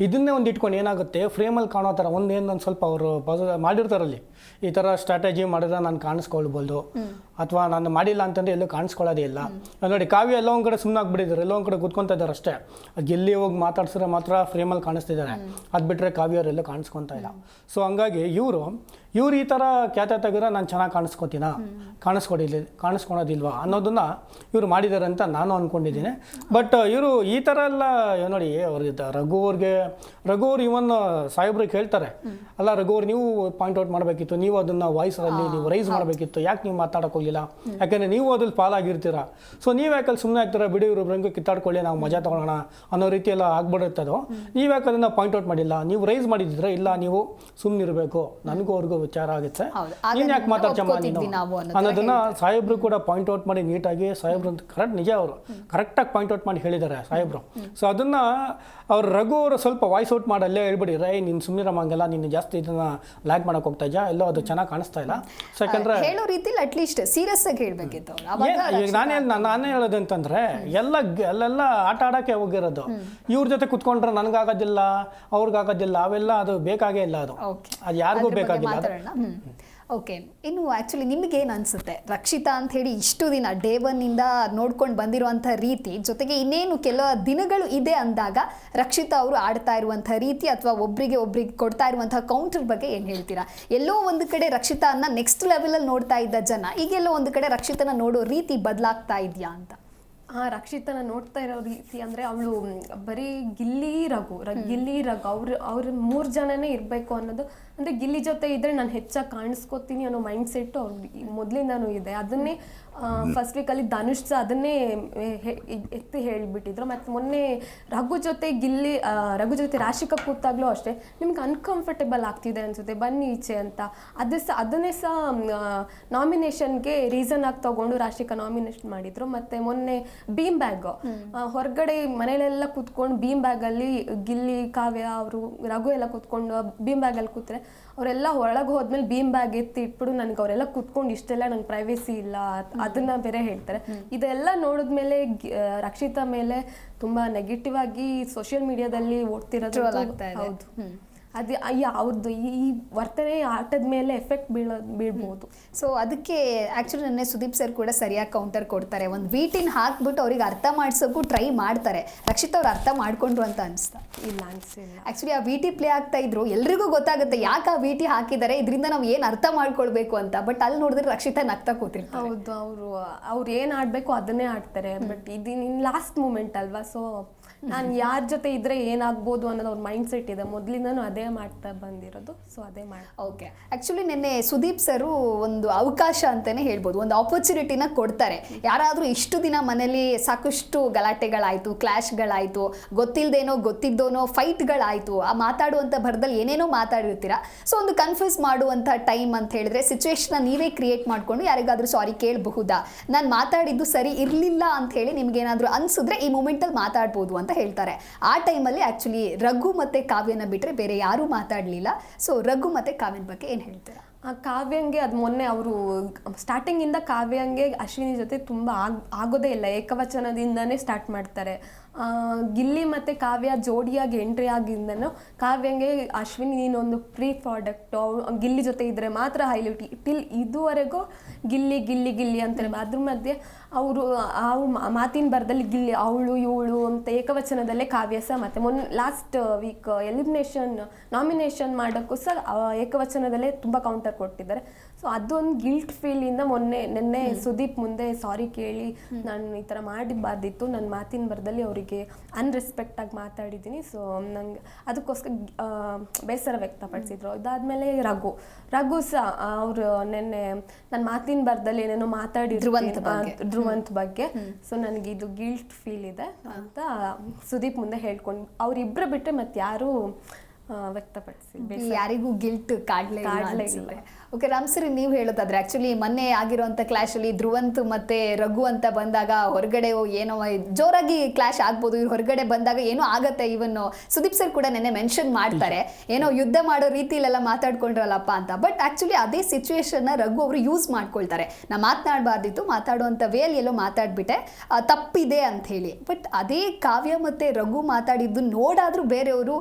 ಇದನ್ನೇ ಒಂದು ಇಟ್ಕೊಂಡು ಏನಾಗುತ್ತೆ ಫ್ರೇಮಲ್ಲಿ ಕಾಣೋ ಥರ ಒಂದು ಸ್ವಲ್ಪ ಅವರು ಮಾಡಿರ್ತಾರಲ್ಲಿ ಈ ಥರ ಸ್ಟ್ರಾಟಜಿ ಮಾಡಿದ್ರೆ ನಾನು ಕಾಣಿಸ್ಕೊಳ್ಬೋದು, ಅಥವಾ ನಾನು ಮಾಡಿಲ್ಲ ಅಂತಂದರೆ ಎಲ್ಲೂ ಕಾಣಿಸ್ಕೊಳ್ಳೋದೇ ಇಲ್ಲ. ನೋಡಿ ಕಾವ್ಯ ಎಲ್ಲ ಒಂದು ಕಡೆ ಸುಮ್ಮನೆ ಆಗ್ಬಿಟ್ಟಿದ್ದಾರೆ, ಎಲ್ಲ ಒಂದು ಕಡೆ ಕೂತ್ಕೊತಾ ಇದ್ದಾರೆ ಅಷ್ಟೇ. ಗೆಲ್ಲಿ ಹೋಗಿ ಮಾತಾಡ್ಸಿದ್ರೆ ಮಾತ್ರ ಫ್ರೇಮಲ್ಲಿ ಕಾಣಿಸ್ತಿದ್ದಾರೆ, ಅದು ಬಿಟ್ಟರೆ ಕಾವ್ಯವರೆಲ್ಲೂ ಕಾಣಿಸ್ಕೊತಾ ಇಲ್ಲ. ಸೊ ಹಂಗಾಗಿ ಇವರು ಈ ಥರ ಖ್ಯಾತ ತೆಗೆದ್ರೆ ನಾನು ಚೆನ್ನಾಗಿ ಕಾಣಿಸ್ಕೊಳೋದಿಲ್ವಾ ಅನ್ನೋದನ್ನು ಇವರು ಮಾಡಿದ್ದಾರೆ ಅಂತ ನಾನು ಅಂದ್ಕೊಂಡಿದ್ದೀನಿ. ಬಟ್ ಇವರು ಈ ಥರ ಎಲ್ಲ ನೋಡಿ ಅವ್ರಿಗೆ ರಘು ಅವ್ರು ಇವನ್ ಸಾಹೇಬ್ರಿಗೆ ಹೇಳ್ತಾರೆ, ಅಲ್ಲ ರಘು ಅವ್ರು ನೀವು ಪಾಯಿಂಟ್ ಔಟ್ ಮಾಡಬೇಕಿತ್ತು, ನೀವು ಅದನ್ನು ವಾಯ್ಸಲ್ಲಿ ನೀವು ರೈಸ್ ಮಾಡಬೇಕಿತ್ತು, ಯಾಕೆ ನೀವು ಮಾತಾಡೋಕೆ ಹೋಗಿಲ್ಲ, ಯಾಕೆಂದರೆ ನೀವು ಅದ್ರಲ್ಲಿ ಪಾಲಾಗಿರ್ತೀರಾ. ಸೊ ನೀವು ಯಾಕಲ್ಲಿ ಸುಮ್ಮನೆ ಆಗ್ತೀರಾ, ಬಿಡಿ ಇವರು ಹೆಂಗೆ ಕಿತ್ತಾಡ್ಕೊಳ್ಳಿ ನಾವು ಮಜಾ ತೊಗೊಳ್ಳೋಣ ಅನ್ನೋ ರೀತಿ ಎಲ್ಲ ಆಗ್ಬಿಡುತ್ತದೋ. ನೀವು ಯಾಕೆ ಅದನ್ನು ಪಾಯಿಂಟ್ ಔಟ್ ಮಾಡಿಲ್ಲ, ನೀವು ರೈಸ್ ಮಾಡಿದ್ರೆ ಇಲ್ಲ ನೀವು ಸುಮ್ಮನಿರಬೇಕು, ನನಗೂ ಅವ್ರಿಗೂ ವಿಚಾರ ಆಗುತ್ತೆ, ನೀನು ಯಾಕೆ ಮಾತಾಡ್ಸಮ್ಮ ನೀನು ಅನ್ನೋದನ್ನ ಸಾಹೇಬ್ರು ಕೂಡ ಪಾಯಿಂಟ್ ಔಟ್ ಮಾಡಿ ನೀಟಾಗಿ ಸಾಹೇಬ್ರು ಅಂತ ಕರೆಕ್ಟ್ ನಿಜ ಅವರು ಕರೆಕ್ಟಾಗಿ ಪಾಯಿಂಟ್ ಔಟ್ ಮಾಡಿ ಹೇಳಿದ್ದಾರೆ ಸಾಹೇಬ್ರು. ಸೊ ಅದನ್ನು ಅವ್ರು ರಘು ಅವರು ಸ್ವಲ್ಪ ವಾಯ್ಸ್ ಔಟ್ ಮಾಡಿ ಅಲ್ಲೇ ಹೇಳ್ಬಿಡಿ ರೈ ನೀನು ಸುಮ್ಮನೆ ಹಂಗೆಲ್ಲ ನೀನು ಜಾಸ್ತಿ ಇದನ್ನು ಲ್ಯಾಕ್ ಮಾಡೋಕೆ ಹೋಗ್ತಾ ಇದ್ಯಾ ಎಲ್ಲೋ ಅದು ಚೆನ್ನಾಗಿ ಕಾಣಿಸ್ತಾ ಇಲ್ಲ. ಸೊ ಯಾಕಂದರೆ ಹೇಳೋ ರೀತಿಲಿ ಅಟ್ಲೀಸ್ಟ್ ಸೀರಿಯಸ್ ಆಗಿ ಹೇಳ್ಬೇಕಿತ್ತು ಅವ್ರು. ಈಗ ನಾನೇ ಹೇಳೋದು ಅಂತಂದ್ರೆ ಅಲ್ಲೆಲ್ಲ ಆಟ ಆಡೋಕ್ಕೆ ಹೋಗಿರೋದು. ಇವ್ರ ಜೊತೆ ಕುತ್ಕೊಂಡ್ರೆ ನನಗಾಗೋದಿಲ್ಲ ಅವ್ರಿಗಾಗೋದಿಲ್ಲ ಅವೆಲ್ಲ ಅದು ಬೇಕಾಗೇ ಇಲ್ಲ. ಅದು ಯಾರಿಗೂ ಬೇಕಾಗಿಲ್ಲ. ಓಕೆ, ಇನ್ನು ಆ್ಯಕ್ಚುಲಿ ನಿಮಗೇನು ಅನಿಸುತ್ತೆ ರಕ್ಷಿತಾ ಅಂತ ಹೇಳಿ ಇಷ್ಟು ದಿನ ಡೇ ಒನ್ನಿಂದ ನೋಡ್ಕೊಂಡು ಬಂದಿರುವಂಥ ರೀತಿ ಜೊತೆಗೆ ಇನ್ನೇನು ಕೆಲವು ದಿನಗಳು ಇದೆ ಅಂದಾಗ ರಕ್ಷಿತಾ ಅವರು ಆಡ್ತಾ ಇರುವಂಥ ರೀತಿ ಅಥವಾ ಒಬ್ರಿಗೆ ಕೊಡ್ತಾ ಇರುವಂಥ ಕೌಂಟರ್ ಬಗ್ಗೆ ಏನು ಹೇಳ್ತೀರಾ? ಎಲ್ಲೋ ಒಂದು ಕಡೆ ರಕ್ಷಿತಾನ ನೆಕ್ಸ್ಟ್ ಲೆವೆಲಲ್ಲಿ ನೋಡ್ತಾ ಇದ್ದ ಜನ ಈಗೆಲ್ಲೋ ಒಂದು ಕಡೆ ರಕ್ಷಿತನ ನೋಡೋ ರೀತಿ ಬದಲಾಗ್ತಾ ಇದೆಯಾ ಅಂತ? ರಕ್ಷಿತನ ನೋಡ್ತಾ ಇರೋ ರೀತಿ ಅಂದರೆ ಅವಳು ಬರೀ ಗಿಲ್ಲಿ ರಘು ಅವ್ರ 3 ಜನನೇ ಇರಬೇಕು ಅನ್ನೋದು. ಅಂದರೆ ಗಿಲ್ಲಿ ಜೊತೆ ಇದ್ದರೆ ನಾನು ಹೆಚ್ಚಾಗಿ ಕಾಣಿಸ್ಕೋತೀನಿ ಅನ್ನೋ ಮೈಂಡ್ ಸೆಟ್ಟು ಅವ್ರಿಗೆ ಮೊದಲಿಂದನೂ ಇದೆ. ಅದನ್ನೇ ಫಸ್ಟ್ ವೀಕಲ್ಲಿ ಧನುಷ್ ಅದನ್ನೇ ಎತ್ತಿ ಹೇಳಿಬಿಟ್ಟಿದ್ರು. ಮತ್ತು ಮೊನ್ನೆ ರಘು ಜೊತೆ ರಾಶಿಕಾ ಕೂತಾಗಲೂ ಅಷ್ಟೇ ನಿಮ್ಗೆ ಅನ್ಕಂಫರ್ಟೇಬಲ್ ಆಗ್ತಿದೆ ಅನಿಸುತ್ತೆ ಬನ್ನಿ ಈಚೆ ಅಂತ. ಅದನ್ನೇ ಸಹ ನಾಮಿನೇಷನ್ಗೆ ರೀಸನ್ ಆಗಿ ತಗೊಂಡು ರಾಶಿಕಾ ನಾಮಿನೇಷನ್ ಮಾಡಿದ್ರು. ಮತ್ತು ಮೊನ್ನೆ ಬೀಮ್ ಬ್ಯಾಗ್ ಹೊರಗಡೆ ಮನೇಲೆಲ್ಲ ಕೂತ್ಕೊಂಡು ಬೀಮ್ ಬ್ಯಾಗಲ್ಲಿ ಗಿಲ್ಲಿ ಕಾವ್ಯ ಅವರು ರಘು ಎಲ್ಲ ಕೂತ್ಕೊಂಡು ಬೀಮ್ ಬ್ಯಾಗಲ್ಲಿ ಕೂತ್ರೆ ಅವರೆಲ್ಲ ಹೊರಗೆ ಹೋದ್ಮೇಲೆ ಬೀಮ್ ಬ್ಯಾಗ್ ಎತ್ತಿ ಇಟ್ಬಿಡು ನನಗೆ ಅವರೆಲ್ಲ ಕೂತ್ಕೊಂಡು ಇಷ್ಟೆಲ್ಲ ನಂಗೆ ಪ್ರೈವೇಸಿ ಇಲ್ಲ ಅದನ್ನ ಬೇರೆ ಹೇಳ್ತಾರೆ. ಇದೆಲ್ಲ ನೋಡಿದ್ಮೇಲೆ ರಕ್ಷಿತಾ ಮೇಲೆ ತುಂಬಾ ನೆಗೆಟಿವ್ ಆಗಿ ಸೋಷಿಯಲ್ ಮೀಡಿಯಾದಲ್ಲಿ ಓಡ್ತಿರೋದು. ಹೌದು, ಅದು ಅವ್ರದ್ದು ಈ ವರ್ತನೆ ಆಟದ ಮೇಲೆ ಎಫೆಕ್ಟ್ ಬೀಳ್ಬೋದು. ಸೊ ಅದಕ್ಕೆ ಆ್ಯಕ್ಚುಲಿ ನೆನ್ನೆ ಸುದೀಪ್ ಸರ್ ಕೂಡ ಸರಿಯಾಗಿ ಕೌಂಟರ್ ಕೊಡ್ತಾರೆ. ಒಂದು ವೀಟಿನ ಹಾಕ್ಬಿಟ್ಟು ಅವ್ರಿಗೆ ಅರ್ಥ ಮಾಡ್ಸೋಕ್ಕೂ ಟ್ರೈ ಮಾಡ್ತಾರೆ. ರಕ್ಷಿತಾ ಅವ್ರು ಅರ್ಥ ಮಾಡ್ಕೊಂಡ್ರು ಅಂತ ಅನಿಸ್ತಾ? ಇಲ್ಲ ಅನಿಸಿಲ್ಲ. ಆ್ಯಕ್ಚುಲಿ ಆ ವಿಟಿ ಪ್ಲೇ ಆಗ್ತಾ ಇದ್ರು ಎಲ್ರಿಗೂ ಗೊತ್ತಾಗುತ್ತೆ ಯಾಕೆ ಆ ವಿಟಿ ಹಾಕಿದ್ದಾರೆ, ಇದರಿಂದ ನಾವು ಏನು ಅರ್ಥ ಮಾಡ್ಕೊಳ್ಬೇಕು ಅಂತ. ಬಟ್ ಅಲ್ಲಿ ನೋಡಿದ್ರೆ ರಕ್ಷಿತಾ ನಗ್ತಾ ಕೂತಿರ್ತಾರೆ. ಹೌದು, ಅವ್ರು ಏನು ಆಡಬೇಕು ಅದನ್ನೇ ಆಡ್ತಾರೆ. ಬಟ್ ಇದು ಲಾಸ್ಟ್ ಮೂಮೆಂಟ್ ಅಲ್ವಾ, ಸೊ ನಾನು ಯಾರ ಜೊತೆ ಇದ್ರೆ ಏನಾಗ್ಬೋದು ಅನ್ನೋದು ಅವ್ರ ಮೈಂಡ್ ಸೆಟ್ ಇದೆ ಮೊದಲಿಂದನೂ, ಅದೇ ಮಾಡ್ತಾ ಬಂದಿರೋದು. ಸೊ ಅದೇ ಮಾಡಿ. ಓಕೆ, ಆ್ಯಕ್ಚುಲಿ ನಿನ್ನೆ ಸುದೀಪ್ ಸರು ಒಂದು ಅವಕಾಶ ಅಂತಲೇ ಹೇಳ್ಬೋದು, ಒಂದು ಆಪರ್ಚುನಿಟಿನ ಕೊಡ್ತಾರೆ. ಯಾರಾದರೂ ಇಷ್ಟು ದಿನ ಮನೇಲಿ ಸಾಕಷ್ಟು ಗಲಾಟೆಗಳಾಯಿತು, ಕ್ಲಾಶ್ಗಳಾಯಿತು, ಗೊತ್ತಿಲ್ಲದೇನೋ ಗೊತ್ತಿದ್ದೋನೋ ಫೈಟ್ಗಳಾಯಿತು, ಆ ಮಾತಾಡುವಂಥ ಭರದಲ್ಲಿ ಏನೇನೋ ಮಾತಾಡಿರ್ತೀರ. ಸೊ ಒಂದು ಕನ್ಫ್ಯೂಸ್ ಮಾಡುವಂಥ ಟೈಮ್ ಅಂತ ಹೇಳಿದ್ರೆ ಸಿಚುವೇಶನ್ನ ನೀವೇ ಕ್ರಿಯೇಟ್ ಮಾಡಿಕೊಂಡು ಯಾರಿಗಾದರೂ ಸಾರಿ ಕೇಳಬಹುದಾ, ನಾನು ಮಾತಾಡಿದ್ದು ಸರಿ ಇರಲಿಲ್ಲ ಅಂತ ಹೇಳಿ ನಿಮ್ಗೇನಾದರೂ ಅನಿಸಿದ್ರೆ ಈ ಮೂಮೆಂಟಲ್ಲಿ ಮಾತಾಡ್ಬೋದು ಅಂತ ಹೇಳ್ತಾರೆ. ಆ ಟೈಮಲ್ಲಿ ಆ್ಯಕ್ಚುಲಿ ರಘು ಮತ್ತು ಕಾವ್ಯನ ಬಿಟ್ಟರೆ ಬೇರೆ ಯಾರೂ ಮಾತಾಡಲಿಲ್ಲ. ಸೊ ರಘು ಮತ್ತು ಕಾವ್ಯನ ಬಗ್ಗೆ ಏನು ಹೇಳ್ತೀರಾ? ಕಾವ್ಯಂಗೆ ಅದು ಮೊನ್ನೆ ಅವರು ಸ್ಟಾರ್ಟಿಂಗಿಂದ ಕಾವ್ಯಂಗೆ ಅಶ್ವಿನಿ ಜೊತೆ ತುಂಬ ಆಗೋದೇ ಇಲ್ಲ, ಏಕವಚನದಿಂದನೇ ಸ್ಟಾರ್ಟ್ ಮಾಡ್ತಾರೆ. ಗಿಲ್ಲಿ ಮತ್ತು ಕಾವ್ಯ ಜೋಡಿಯಾಗಿ ಎಂಟ್ರಿ ಆಗಿಂದನೂ ಕಾವ್ಯಂಗೆ ಅಶ್ವಿನಿ ನೀನೊಂದು ಪ್ರೀ ಪ್ರಾಡಕ್ಟು, ಗಿಲ್ಲಿ ಜೊತೆ ಇದ್ದರೆ ಮಾತ್ರ ಹೈಲೈಟ್, ಟಿಲ್ ಇದುವರೆಗೂ ಗಿಲ್ಲಿ ಗಿಲ್ಲಿ ಗಿಲ್ಲಿ ಅಂತಾರೆ. ಅದ್ರ ಮಧ್ಯೆ ಅವರು ಮಾತಿನ ಬರದಲ್ಲಿ ಗಿಲ್ಲಿ ಅವಳು ಇವಳು ಅಂತ ಏಕವಚನದಲ್ಲೇ ಕಾವ್ಯ ಸಹ. ಮತ್ತು ಮೊನ್ನೆ ಲಾಸ್ಟ್ ವೀಕ್ ನಾಮಿನೇಷನ್ ಮಾಡೋಕ್ಕೂ ಸಹ ಏಕವಚನದಲ್ಲೇ ತುಂಬ ಕೌಂಟರ್ ಕೊಟ್ಟಿದ್ದಾರೆ. ಸೊ ಅದೊಂದು ಗಿಲ್ಟ್ ಫೀಲಿಂದ ನಿನ್ನೆ ಸುದೀಪ್ ಮುಂದೆ ಸಾರಿ ಕೇಳಿ ನಾನು ಈ ಥರ ಮಾಡಿಬಾರ್ದಿತ್ತು, ನನ್ನ ಮಾತಿನ ಬರದಲ್ಲಿ ಅವರಿಗೆ ಅನ್ರೆಸ್ಪೆಕ್ಟಾಗಿ ಮಾತಾಡಿದ್ದೀನಿ, ಸೊ ನಂಗೆ ಅದಕ್ಕೋಸ್ಕರ ಬೇಸರ ವ್ಯಕ್ತಪಡಿಸಿದ್ರು. ಇದಾದಮೇಲೆ ರಘು ಸಹ ಅವರು ನಿನ್ನೆ ನನ್ನ ಮಾತಿನ ಬರದಲ್ಲಿ ಏನೇನೋ ಮಾತಾಡಿದ್ರು ಧ್ರುವಂತ್ ಬಗ್ಗೆ. ಸೊ ನನಗೆ ಇದು ಗಿಲ್ಟ್ ಫೀಲ್ ಇದೆ ಅಂತ ಸುದೀಪ್ ಮುಂದೆ ಹೇಳ್ಕೊಂಡು ಅವರಿಬ್ಬರು ಬಿಟ್ಟರೆ ಮತ್ತೆ ಯಾರೂ ವ್ಯಕ್ತಪಡಿಸಿ ಯಾರಿಗೂ ಗಿಲ್ಟ್ ಕಾಡ್ಲೇ ಇಲ್ಲ. ಓಕೆ, ರಾಮ್ಸರಿ ನೀವು ಹೇಳೋದಾದ್ರೆ ಆ್ಯಕ್ಚುಲಿ ಮೊನ್ನೆ ಆಗಿರುವಂಥ ಕ್ಲಾಶಲ್ಲಿ ಧ್ರುವಂತ್ ಮತ್ತು ರಘು ಅಂತ ಬಂದಾಗ ಹೊರಗಡೆ ಏನೋ ಜೋರಾಗಿ ಕ್ಲಾಶ್ ಆಗ್ಬೋದು, ಇವ್ರು ಹೊರಗಡೆ ಬಂದಾಗ ಏನೋ ಆಗತ್ತೆ. ಇವನ್ ಸುದೀಪ್ ಸರ್ ಕೂಡ ನೆನ್ನೆ ಮೆನ್ಷನ್ ಮಾಡ್ತಾರೆ ಏನೋ ಯುದ್ಧ ಮಾಡೋ ರೀತಿಲೆಲ್ಲ ಮಾತಾಡ್ಕೊಂಡ್ರಲ್ಲಪ್ಪ ಅಂತ. ಬಟ್ ಆ್ಯಕ್ಚುಲಿ ಅದೇ ಸಿಚುವೇಶನ್ನ ರಘು ಅವರು ಯೂಸ್ ಮಾಡ್ಕೊಳ್ತಾರೆ. ನಾ ಮಾತನಾಡಬಾರ್ದಿತ್ತು, ಮಾತಾಡುವಂಥ ವೇಲ್ ಎಲ್ಲೋ ಮಾತಾಡ್ಬಿಟ್ಟೆ, ತಪ್ಪಿದೆ ಅಂತ ಹೇಳಿ. ಬಟ್ ಅದೇ ಕಾವ್ಯ ಮತ್ತು ರಘು ಮಾತಾಡಿದ್ದು ನೋಡಾದರೂ ಬೇರೆಯವರು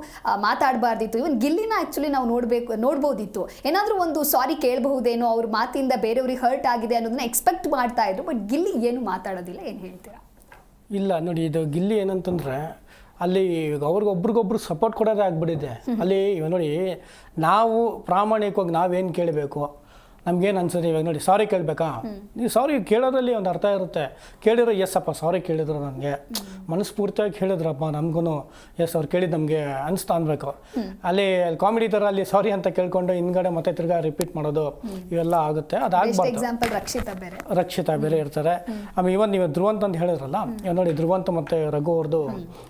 ಮಾತಾಡಬಾರ್ದಿತ್ತು. ಇವನ್ ಗಿಲ್ಲಿನ ಆ್ಯಕ್ಚುಲಿ ನಾವು ನೋಡ್ಬೋದಿತ್ತು, ಏನಾದರೂ ಒಂದು ಸಾರಿ ಕೇಳಬಹುದೇನೋ, ಅವ್ರ ಮಾತಿಂದ ಬೇರೆಯವ್ರಿಗೆ ಹರ್ಟ್ ಆಗಿದೆ ಅನ್ನೋದನ್ನ ಎಕ್ಸ್ಪೆಕ್ಟ್ ಮಾಡ್ತಾ ಇದ್ರು. ಬಟ್ ಗಿಲ್ಲಿ ಏನು ಮಾತಾಡೋದಿಲ್ಲ, ಏನು ಹೇಳ್ತೀರಾ? ಇಲ್ಲ ನೋಡಿ, ಇದು ಗಿಲ್ಲಿ ಏನಂತಂದರೆ ಅಲ್ಲಿ ಅವ್ರಿಗೊಬ್ರಿಗೊಬ್ರು ಸಪೋರ್ಟ್ ಕೊಡೋದೇ ಆಗ್ಬಿಟ್ಟಿದೆ. ಅಲ್ಲಿ ಇವಾಗ ನೋಡಿ, ನಾವು ಪ್ರಾಮಾಣಿಕವಾಗಿ ನಾವೇನು ಕೇಳಬೇಕು, ನಮ್ಗೇನು ಅನ್ಸುತ್ತೆ ಇವಾಗ ನೋಡಿ, ಸಾರಿ ಕೇಳಬೇಕಾ, ನೀವು ಸಾರಿ ಕೇಳೋದ್ರಲ್ಲಿ ಒಂದು ಅರ್ಥ ಇರುತ್ತೆ. ಕೇಳಿರೋ ಎಸ್ ಅಪ್ಪ ಸಾರಿ ಕೇಳಿದ್ರು, ನನಗೆ ಮನಸ್ಫೂರ್ತಿಯಾಗಿ ಹೇಳಿದ್ರಪ್ಪ, ನಮಗೂ ಎಸ್ ಅವ್ರು ಕೇಳಿದ್ದು ನಮಗೆ ಅನಿಸ್ತಾ ಅನ್ಬೇಕು. ಅಲ್ಲಿ ಕಾಮಿಡಿ ಥರ ಅಲ್ಲಿ ಸಾರಿ ಅಂತ ಕೇಳ್ಕೊಂಡು ಹಿಂದ್ಗಡೆ ಮತ್ತೆ ತಿರ್ಗಾ ರಿಪೀಟ್ ಮಾಡೋದು ಇವೆಲ್ಲ ಆಗುತ್ತೆ. ಎಕ್ಸಾಂಪಲ್ ರಕ್ಷಿತಾ ಬೇರೆ ಇರ್ತಾರೆ. ಆಮೇಲೆ ಇವನ್ ನೀವು ಧ್ರುವಂತ್ ಅಂತ ಹೇಳಿದ್ರಲ್ಲ, ಇವಾಗ ನೋಡಿ ಧ್ರುವಂತ್ ಮತ್ತು ರಘು ಅವ್ರದ್ದು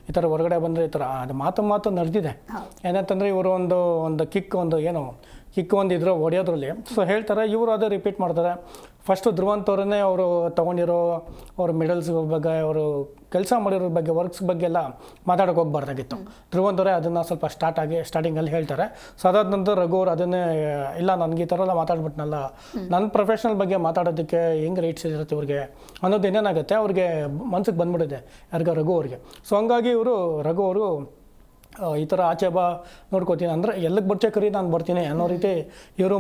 ಈ ಥರ ಹೊರಗಡೆ ಬಂದರೆ ಈ ಥರ ಅದು ಮಾತು ನಡೆದಿದೆ. ಏನಂತಂದರೆ ಇವರು ಒಂದು ಕಿಕ್, ಒಂದು ಏನು ಕಿಕ್ ಒಂದಿದ್ರು ಹೊಡೆಯೋದ್ರಲ್ಲಿ. ಸೊ ಹೇಳ್ತಾರೆ, ಇವರು ಅದೇ ರಿಪೀಟ್ ಮಾಡ್ತಾರೆ. ಫಸ್ಟು ಧ್ರುವಂತ್ ಅವರನ್ನೇ ಅವರು ತೊಗೊಂಡಿರೋ ಅವ್ರ ಮೆಡಲ್ಸ್ ಬಗ್ಗೆ, ಅವರು ಕೆಲಸ ಮಾಡಿರೋ ಬಗ್ಗೆ, ವರ್ಕ್ಸ್ ಬಗ್ಗೆ ಎಲ್ಲ ಮಾತಾಡೋಕೆ ಹೋಗ್ಬಾರ್ದಾಗಿತ್ತು. ಧ್ರುವಂತ್ ಅವರೇ ಅದನ್ನು ಸ್ವಲ್ಪ ಸ್ಟಾರ್ಟಿಂಗಲ್ಲಿ ಹೇಳ್ತಾರೆ. ಸೊ ಅದಾದ ನಂತರ ರಘು ಅವರು ಅದನ್ನೇ, ಇಲ್ಲ ನನಗೆ ಈ ಥರ ಎಲ್ಲ ಮಾತಾಡ್ಬಿಟ್ನಲ್ಲ, ನನ್ನ ಪ್ರೊಫೆಷ್ನಲ್ ಬಗ್ಗೆ ಮಾತಾಡೋದಕ್ಕೆ ಹೆಂಗೆ ರೈಟ್ಸ್ ಇರುತ್ತೆ ಇವ್ರಿಗೆ ಅನ್ನೋದು ಏನೇನಾಗುತ್ತೆ ಅವ್ರಿಗೆ ಮನ್ಸಿಗೆ ಬಂದ್ಬಿಟ್ಟಿದೆ, ಯಾರಿಗ ರಘು ಅವ್ರಿಗೆ. ಸೊ ಹಂಗಾಗಿ ರಘು ಅವರು ಈ ಥರ ಆಚೆ ಬಾ ನೋಡ್ಕೋತೀನಿ ಅಂದರೆ ಎಲ್ಲಿಗೆ ಬರ್ಚೆ ಕರಿ ನಾನು ಬರ್ತೀನಿ ಅನ್ನೋ ರೀತಿ ಇವರು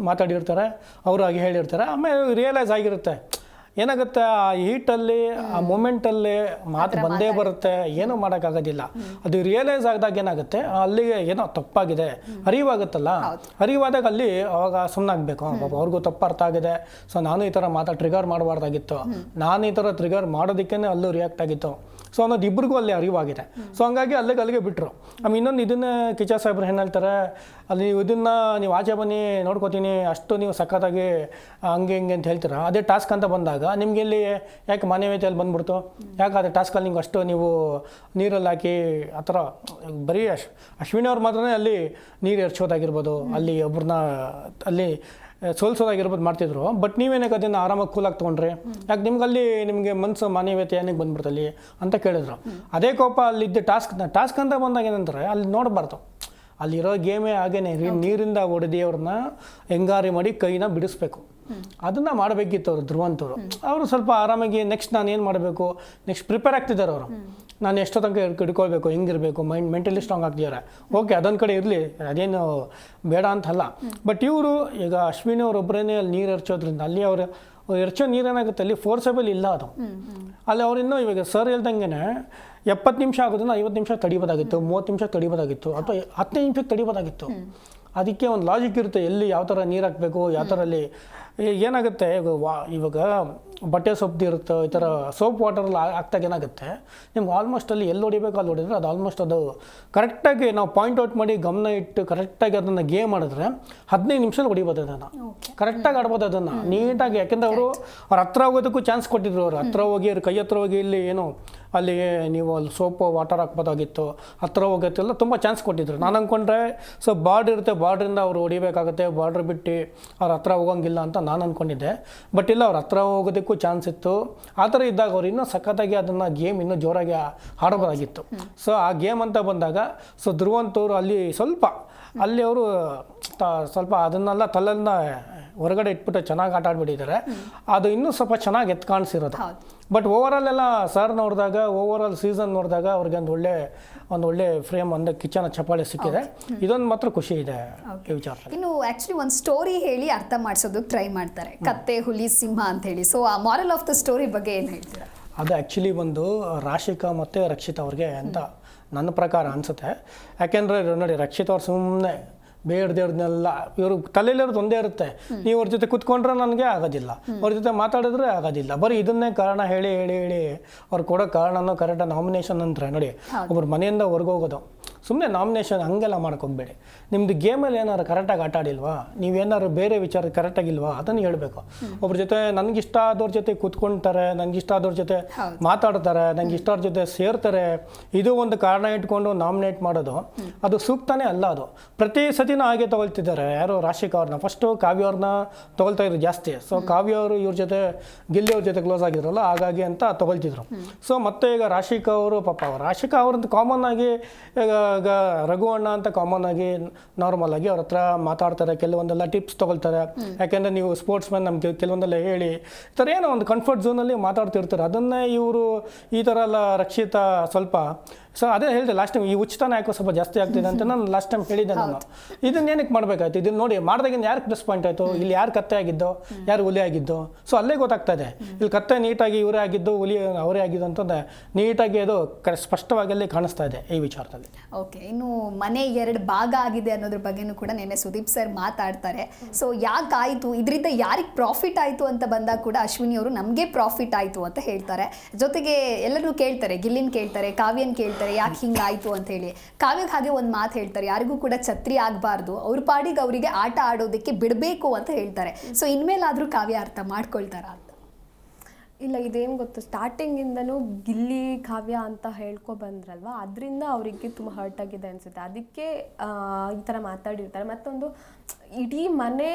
ಮಾತಾಡಿರ್ತಾರೆ, ಅವರು ಹಾಗೆ ಹೇಳಿರ್ತಾರೆ. ಆಮೇಲೆ ರಿಯಲೈಸ್ ಆಗಿರುತ್ತೆ ಏನಾಗುತ್ತೆ, ಆ ಹೀಟಲ್ಲಿ ಆ ಮೂಮೆಂಟಲ್ಲಿ ಮಾತು ಬಂದೇ ಬರುತ್ತೆ, ಏನೂ ಮಾಡೋಕ್ಕಾಗೋದಿಲ್ಲ. ಅದು ರಿಯಲೈಸ್ ಆದಾಗ ಏನಾಗುತ್ತೆ, ಅಲ್ಲಿಗೆ ಏನೋ ತಪ್ಪಾಗಿದೆ ಅರಿವಾಗುತ್ತಲ್ಲ, ಅರಿವಾದಾಗ ಅಲ್ಲಿ ಅವಾಗ ಸುಮ್ಮನಾಗಬೇಕು. ಅವ್ರಿಗೂ ತಪ್ಪು ಅರ್ಥ ಆಗಿದೆ, ಸೊ ನಾನು ಈ ಥರ ಟ್ರಿಗರ್ ಮಾಡಬಾರ್ದಾಗಿತ್ತು, ನಾನು ಈ ಥರ ಟ್ರಿಗರ್ ಮಾಡೋದಕ್ಕೇ ಅಲ್ಲೂ ರಿಯಾಕ್ಟ್ ಆಗಿತ್ತು. ಸೊ ಅನ್ನೋದು ಇಬ್ಬರಿಗೂ ಅಲ್ಲಿ ಅರಿವಾಗಿದೆ. ಸೊ ಹಂಗಾಗಿ ಅಲ್ಲಿಗೆ ಬಿಟ್ಟರು. ಆಮೇಲೆ ಇನ್ನೊಂದು ಇದನ್ನೇ ಕಿಚ್ಚ ಸಾಹೇಬ್ರು ಏನು ಹೇಳ್ತಾರೆ, ಅಲ್ಲಿ ಇದನ್ನು ನೀವು ಆಚೆ ಬನ್ನಿ ನೋಡ್ಕೋತೀನಿ, ಅಷ್ಟು ನೀವು ಸಖತ್ತಾಗಿ ಹಂಗೆ ಹಿಂಗೆ ಅಂತ ಹೇಳ್ತೀರಾ. ಅದೇ ಟಾಸ್ಕ್ ಅಂತ ಬಂದಾಗ ನಿಮಗೆ ಇಲ್ಲಿ ಯಾಕೆ ಮಾನವೀಯತೆಯಲ್ಲಿ ಬಂದ್ಬಿಡ್ತು, ಯಾಕೆ ಅದೇ ಟಾಸ್ಕಲ್ಲಿ ನಿಮ್ಗೆ ಅಷ್ಟು ನೀವು ನೀರಲ್ಲಿ ಹಾಕಿ ಆ ಥರ ಬರೀ ಅಶ್ವಿನಿ ಅವ್ರು ಮಾತ್ರನೇ ಅಲ್ಲಿ ನೀರು ಎರಚೋದಾಗಿರ್ಬೋದು, ಅಲ್ಲಿ ಒಬ್ರನ್ನ ಅಲ್ಲಿ ಸೋಲ್ಸೋದಾಗಿರ್ಬೋದು ಮಾಡ್ತಿದ್ರು. ಬಟ್ ನೀವೇನಕ್ಕೆ ಅದನ್ನು ಆರಾಮಾಗಿ ಕೂಲಾಗಿ ತೊಗೊಂಡ್ರಿ, ಯಾಕೆ ನಿಮಗೆ ಮನಸ್ಸು ಮಾನವೀಯತೆ ಏನಕ್ಕೆ ಬಂದ್ಬಿಡ್ತಲ್ಲಿ ಅಂತ ಕೇಳಿದ್ರು. ಅದೇ ಕೋಪ ಅಲ್ಲಿದ್ದ ಟಾಸ್ಕ್ ಅಂತ ಬಂದಾಗ ಏನಂತಾರೆ, ಅಲ್ಲಿ ನೋಡಬಾರ್ದು, ಅಲ್ಲಿರೋ ಗೇಮೇ ಹಾಗೇನೆ, ನೀರಿಂದ ಹೊಡೆದು ಅವ್ರನ್ನ ಹೆಂಗಾರಿ ಮಾಡಿ ಕೈನ ಬಿಡಿಸ್ಬೇಕು. ಅದನ್ನು ಮಾಡಬೇಕಿತ್ತು ಅವರು ಧ್ರುವಂತವರು. ಅವರು ಸ್ವಲ್ಪ ಆರಾಮಾಗಿ ನೆಕ್ಸ್ಟ್ ನಾನು ಏನು ಮಾಡಬೇಕು, ನೆಕ್ಸ್ಟ್ ಪ್ರಿಪೇರ್ ಆಗ್ತಿದ್ದಾರೆ ಅವರು. ನಾನು ಎಷ್ಟೋ ತನಕ ಹಿಡ್ಕೊಳ್ಬೇಕು, ಹೆಂಗಿರಬೇಕು, ಮೆಂಟಲಿ ಸ್ಟ್ರಾಂಗ್ ಆಗ್ತಿದ್ದಾರೆ. ಓಕೆ, ಅದೊಂದು ಕಡೆ ಇರಲಿ, ಅದೇನು ಬೇಡ ಅಂತಲ್ಲ. ಬಟ್ ಇವರು ಈಗ ಅಶ್ವಿನಿ ಅವರೊಬ್ಬರೇ ಅಲ್ಲಿ ನೀರು ಎರಚೋದ್ರಿಂದ ಅಲ್ಲಿ ಅವರು ಎರಚೋ ನೀರೇನಾಗುತ್ತೆ, ಅಲ್ಲಿ ಫೋರ್ಸಬಲ್ ಇಲ್ಲ ಅದು. ಅಲ್ಲಿ ಅವರಿನ್ನೂ ಇವಾಗ ಸರ್ ಹೇಳ್ದಂಗೆ 70 ನಿಮಿಷ ಆಗೋದನ್ನ 50 ನಿಮಿಷ ತಡಿಬೋದಾಗಿತ್ತು, 30 ನಿಮಿಷ ತಡಿಬೋದಾಗಿತ್ತು, ಅಥವಾ 15 ನಿಮಿಷಕ್ಕೆ ತಡಿಬೋದಾಗಿತ್ತು. ಅದಕ್ಕೆ ಒಂದು ಲಾಜಿಕ್ ಇರುತ್ತೆ, ಎಲ್ಲಿ ಯಾವ ಥರ ನೀರು ಹಾಕಬೇಕು, ಯಾವ ಥರ ಅಲ್ಲಿ ಏನಾಗುತ್ತೆ. ಇವಾಗ ಬಟ್ಟೆ ಸೊಪ್ಪು ಇರುತ್ತೆ, ಈ ಥರ ಸೋಪ್ ವಾಟರಲ್ಲಿ ಹಾಕ್ದಾಗ ಏನಾಗುತ್ತೆ, ನಿಮ್ಗೆ ಆಲ್ಮೋಸ್ಟ್ ಅಲ್ಲಿ ಎಲ್ಲಿ ಹೊಡಿಬೇಕು ಅಲ್ಲಿ ಹೊಡಿದ್ರೆ ಅದು ಆಲ್ಮೋಸ್ಟ್ ಅದು ಕರೆಕ್ಟಾಗಿ ನಾವು ಪಾಯಿಂಟ್ ಔಟ್ ಮಾಡಿ ಗಮನ ಇಟ್ಟು ಕರೆಕ್ಟಾಗಿ ಅದನ್ನು ಗೇಮ್ ಮಾಡಿದ್ರೆ 15 ನಿಮಿಷದಲ್ಲಿ ಹೊಡಿಬೋದು ಅದನ್ನು, ಕರೆಕ್ಟಾಗಿ ಆಡ್ಬೋದು ಅದನ್ನು ನೀಟಾಗಿ. ಯಾಕೆಂದರೆ ಅವ್ರ ಹತ್ರ ಹೋಗೋದಕ್ಕೂ ಚಾನ್ಸ್ ಕೊಟ್ಟಿದ್ರು. ಅವ್ರು ಹತ್ರ ಹೋಗಿ ಅವ್ರ ಕೈ ಹತ್ರ ಹೋಗಿ ಇಲ್ಲಿ ಏನು ಅಲ್ಲಿ ನೀವು ಅಲ್ಲಿ ಸೋಪು ವಾಟರ್ ಹಾಕ್ಬೋದಾಗಿತ್ತು, ಹತ್ರ ಹೋಗೋತ್ತೆಲ್ಲ ತುಂಬ ಚಾನ್ಸ್ ಕೊಟ್ಟಿದ್ರು. ನಾನು ಅಂದ್ಕೊಂಡ್ರೆ ಸೊ ಬಾರ್ಡ್ರ್ ಇರುತ್ತೆ, ಬಾರ್ಡ್ರಿಂದ ಅವ್ರು ಹೊಡಿಬೇಕಾಗುತ್ತೆ, ಬಾರ್ಡ್ರ್ ಬಿಟ್ಟು ಅವ್ರ ಹತ್ರ ಹೋಗೋಂಗಿಲ್ಲ ಅಂತ ನಾನು ಅಂದ್ಕೊಂಡಿದ್ದೆ. ಬಟ್ ಇಲ್ಲ, ಅವ್ರ ಹತ್ರ ಹೋಗೋದಕ್ಕೂ ಚಾನ್ಸ್ ಇತ್ತು. ಆ ಥರ ಇದ್ದಾಗ ಅವ್ರು ಇನ್ನೂ ಸಖತ್ತಾಗಿ ಅದನ್ನು ಗೇಮ್ ಇನ್ನೂ ಜೋರಾಗಿ ಆಡೋದಾಗಿತ್ತು. ಸೊ ಆ ಗೇಮ್ ಅಂತ ಬಂದಾಗ ಸೊ ಧ್ರುವಂತವರು ಅಲ್ಲಿ ಅಲ್ಲಿ ಅವರು ಸ್ವಲ್ಪ ಅದನ್ನೆಲ್ಲ ತಲೆಯಿಂದ ಹೊರಗಡೆ ಇಟ್ಬಿಟ್ಟು ಚೆನ್ನಾಗಿ ಆಟ ಆಡ್ಬಿಟ್ಟಿದ್ದಾರೆ. ಅದು ಇನ್ನೂ ಸ್ವಲ್ಪ ಚೆನ್ನಾಗಿ ಎತ್ತು ಕಾಣಿಸಿರೋದು. ಬಟ್ ಓವರಾಲ್ ಎಲ್ಲ ಸರ್ ನೋಡಿದಾಗ, ಓವರಾಲ್ ಸೀಸನ್ ನೋಡಿದಾಗ ಅವ್ರಿಗೆ ಒಂದು ಒಳ್ಳೆ ಫ್ರೇಮ್, ಒಂದು ಕಿಚ್ಚನ ಚಪ್ಪಾಳೆ ಸಿಕ್ಕಿದೆ. ಇದೊಂದು ಮಾತ್ರ ಖುಷಿ ಇದೆ ಈ ವಿಚಾರ. ಇನ್ನು ಆಕ್ಚುಲಿ ಒಂದು ಸ್ಟೋರಿ ಹೇಳಿ ಅರ್ಥ ಮಾಡಿಸೋದಕ್ಕೆ ಟ್ರೈ ಮಾಡ್ತಾರೆ, ಕತ್ತೆ, ಹುಲಿ, ಸಿಂಹ ಅಂತ ಹೇಳಿ. ಸೊ ಆ ಮಾರಲ್ ಆಫ್ ದ ಸ್ಟೋರಿ ಬಗ್ಗೆ ಏನು ಹೇಳ್ತೀರಾ? ಅದು ಆ್ಯಕ್ಚುಲಿ ಒಂದು ರಾಶಿಕಾ ಮತ್ತು ರಕ್ಷಿತ್ ಅವ್ರಿಗೆ ಅಂತ ನನ್ನ ಪ್ರಕಾರ ಅನಿಸುತ್ತೆ. ಯಾಕೆಂದರೆ ನೋಡಿ, ರಕ್ಷಿತ್ ಅವ್ರು ಸುಮ್ಮನೆ ಬೇಡ್ದೇವ್ರನ್ನೆಲ್ಲ ಇವರು ತಲೆಯಲ್ಲಿರೋದು ಒಂದೇ ಇರುತ್ತೆ. ನೀವು ಅವ್ರ ಜೊತೆ ಕುತ್ಕೊಂಡ್ರೆ ನನಗೆ ಆಗೋದಿಲ್ಲ, ಅವ್ರ ಜೊತೆ ಮಾತಾಡಿದ್ರೆ ಆಗೋದಿಲ್ಲ. ಬರೀ ಇದನ್ನೇ ಕಾರಣ ಹೇಳಿ ಅವ್ರು ಕೊಡೋ ಕಾರಣನೂ ಕರೆಕ್ಟಾಗಿ ನಾಮಿನೇಷನ್ ಅಂದರೆ ನೋಡಿ, ಒಬ್ಬರು ಮನೆಯಿಂದ ಹೊರಗೋಗೋದು, ಸುಮ್ಮನೆ ನಾಮಿನೇಷನ್ ಹಂಗೆಲ್ಲ ಹೋಗಬೇಡಿ. ನಿಮ್ಮದು ಗೇಮಲ್ಲಿ ಏನಾದ್ರು ಕರೆಕ್ಟಾಗಿ ಆಟ ಆಡಿಲ್ವಾ, ನೀವೇನಾದ್ರು ಬೇರೆ ವಿಚಾರ ಕರೆಕ್ಟಾಗಿಲ್ವಾ ಅದನ್ನು ಹೇಳಬೇಕು. ಒಬ್ರ ಜೊತೆ ನನಗಿಷ್ಟ ಆದವ್ರ ಜೊತೆ ಕೂತ್ಕೊಳ್ತಾರೆ, ನನಗಿಷ್ಟ ಆದವ್ರ ಜೊತೆ ಮಾತಾಡ್ತಾರೆ, ನನಗೆ ಇಷ್ಟ ಅವ್ರ ಜೊತೆ ಸೇರ್ತಾರೆ, ಇದು ಒಂದು ಕಾರಣ ಇಟ್ಕೊಂಡು ನಾಮಿನೇಟ್ ಮಾಡೋದು ಅದು ಸೂಕ್ತನೇ ಅಲ್ಲ. ಅದು ಪ್ರತಿ ಸತಿನೂ ಹಾಗೆ ತೊಗೊಳ್ತಿದ್ದಾರೆ. ಯಾರು ರಾಶಿಕಾ ಅವ್ರನ್ನ ಫಸ್ಟು ಕಾವ್ಯ ಅವ್ರನ್ನ ತೊಗೊಳ್ತಾ ಇದ್ರು ಜಾಸ್ತಿ. ಸೊ ಕಾವ್ಯ ಅವರು ಇವ್ರ ಜೊತೆ ಗಿಲ್ಲಿ ಅವ್ರ ಜೊತೆ ಕ್ಲೋಸ್ ಆಗಿದ್ರಲ್ಲ, ಹಾಗಾಗಿ ಅಂತ ತೊಗೊಳ್ತಿದ್ರು. ಸೊ ಮತ್ತೆ ಈಗ ರಾಶಿಕಾ ಅವರು ರಾಶಿಕಾ ಅವ್ರಂತ ಕಾಮನ್ ಆಗಿ ಈಗ ರಘು ಅಣ್ಣ ಅಂತ ಕಾಮನ್ ಆಗಿ ನಾರ್ಮಲ್ ಆಗಿ ಅವ್ರ ಹತ್ರ ಮಾತಾಡ್ತಾರೆ, ಕೆಲವೊಂದೆಲ್ಲ ಟಿಪ್ಸ್ ತೊಗೊಳ್ತಾರೆ. ಯಾಕೆಂದರೆ ನೀವು ಸ್ಪೋರ್ಟ್ಸ್ ಮ್ಯಾನ್, ನಮ್ಗೆ ಕೆಲವೊಂದೆಲ್ಲ ಹೇಳಿ ಈ ಥರ ಏನೋ ಒಂದು ಕಂಫರ್ಟ್ ಝೋನಲ್ಲಿ ಮಾತಾಡ್ತಿರ್ತಾರೆ. ಅದನ್ನೇ ಇವರು ಈ ಥರ ಎಲ್ಲ ರಕ್ಷಿತ ಸ್ವಲ್ಪ ಸೊ ಅದೇ ಹೇಳಿದೆ ಲಾಸ್ಟ್ ಟೈಮ್, ಈ ಉಚಿತನ ಯಾಕೋ ಸ್ವಲ್ಪ ಜಾಸ್ತಿ ಆಗ್ತಿದೆ ಅಂತ ನಾನು ಲಾಸ್ಟ್ ಟೈಮ್ ಹೇಳಿದ್ದೆ. ನಾನು ಇದನ್ನ ಏನಕ್ಕೆ ಮಾಡಬೇಕಾಯ್ತು, ಇದನ್ನ ನೋಡಿ ಮಾಡಿದಾಗಿಂದ ಯಾರು ಪ್ಲಸ್ ಪಾಯಿಂಟ್ ಆಯಿತು, ಇಲ್ಲಿ ಯಾರು ಕತ್ತೆ ಆಗಿದ್ದೋ, ಯಾರು ಹುಲಿ ಆಗಿದ್ದೋ, ಸೊ ಅಲ್ಲೇ ಗೊತ್ತಾಗ್ತಾ ಇದೆ. ಇಲ್ಲಿ ಕತ್ತೆ ನೀಟಾಗಿ ಇವರೇ ಆಗಿದ್ದು, ಹುಲಿ ಅವರೇ ಆಗಿದ್ದು ಅಂತಂದ್ರೆ ನೀಟಾಗಿ ಅದು ಸ್ಪಷ್ಟವಾಗಿ ಅಲ್ಲಿ ಕಾಣಿಸ್ತಾ ಇದೆ ಈ ವಿಚಾರದಲ್ಲಿ. ಓಕೆ, ಇನ್ನು ಮನೆ 2 ಭಾಗ ಆಗಿದೆ ಅನ್ನೋದ್ರ ಬಗ್ಗೆನೂ ಕೂಡ ನೆನ್ನೆ ಸುದೀಪ್ ಸರ್ ಮಾತಾಡ್ತಾರೆ. ಸೊ ಯಾಕಾಯಿತು, ಇದರಿಂದ ಯಾರಿಗೆ ಪ್ರಾಫಿಟ್ ಆಯಿತು ಅಂತ ಬಂದಾಗ ಕೂಡ ಅಶ್ವಿನಿ ಅವರು ನಮಗೆ ಪ್ರಾಫಿಟ್ ಆಯಿತು ಅಂತ ಹೇಳ್ತಾರೆ. ಜೊತೆಗೆ ಎಲ್ಲರೂ ಕೇಳ್ತಾರೆ, ಗಿಲ್ಲಿನ್ ಕೇಳ್ತಾರೆ, ಕಾವ್ಯನ್ ಕೇಳ್ತಾರೆ, ಯಾಕೆ ಹಿಂಗಾಯ್ತು ಅಂತ ಹೇಳಿ. ಕಾವ್ಯಗೆ ಹಾಗೆ ಒಂದು ಮಾತು ಹೇಳ್ತಾರೆ, ಯಾರಿಗೂ ಕೂಡ ಛತ್ರಿ ಆಗಬಾರ್ದು, ಅವ್ರ ಪಾಡಿಗೆ ಅವರಿಗೆ ಆಟ ಆಡೋದಕ್ಕೆ ಬಿಡಬೇಕು ಅಂತ ಹೇಳ್ತಾರೆ. ಸೊ ಇನ್ಮೇಲಾದರೂ ಕಾವ್ಯ ಅರ್ಥ ಮಾಡ್ಕೊಳ್ತಾರ ಅಂತ? ಇಲ್ಲ, ಇದೇನು ಗೊತ್ತು, ಸ್ಟಾರ್ಟಿಂಗಿಂದನೂ ಗಿಲ್ಲಿ ಕಾವ್ಯ ಅಂತ ಬಂದ್ರಲ್ವ, ಅದರಿಂದ ಅವರಿಗೆ ತುಂಬ ಹರ್ಟ್ ಆಗಿದೆ ಅನಿಸುತ್ತೆ. ಅದಕ್ಕೆ ಈ ಥರ ಮಾತಾಡಿರ್ತಾರೆ. ಮತ್ತೊಂದು ಇಡೀ ಮನೆ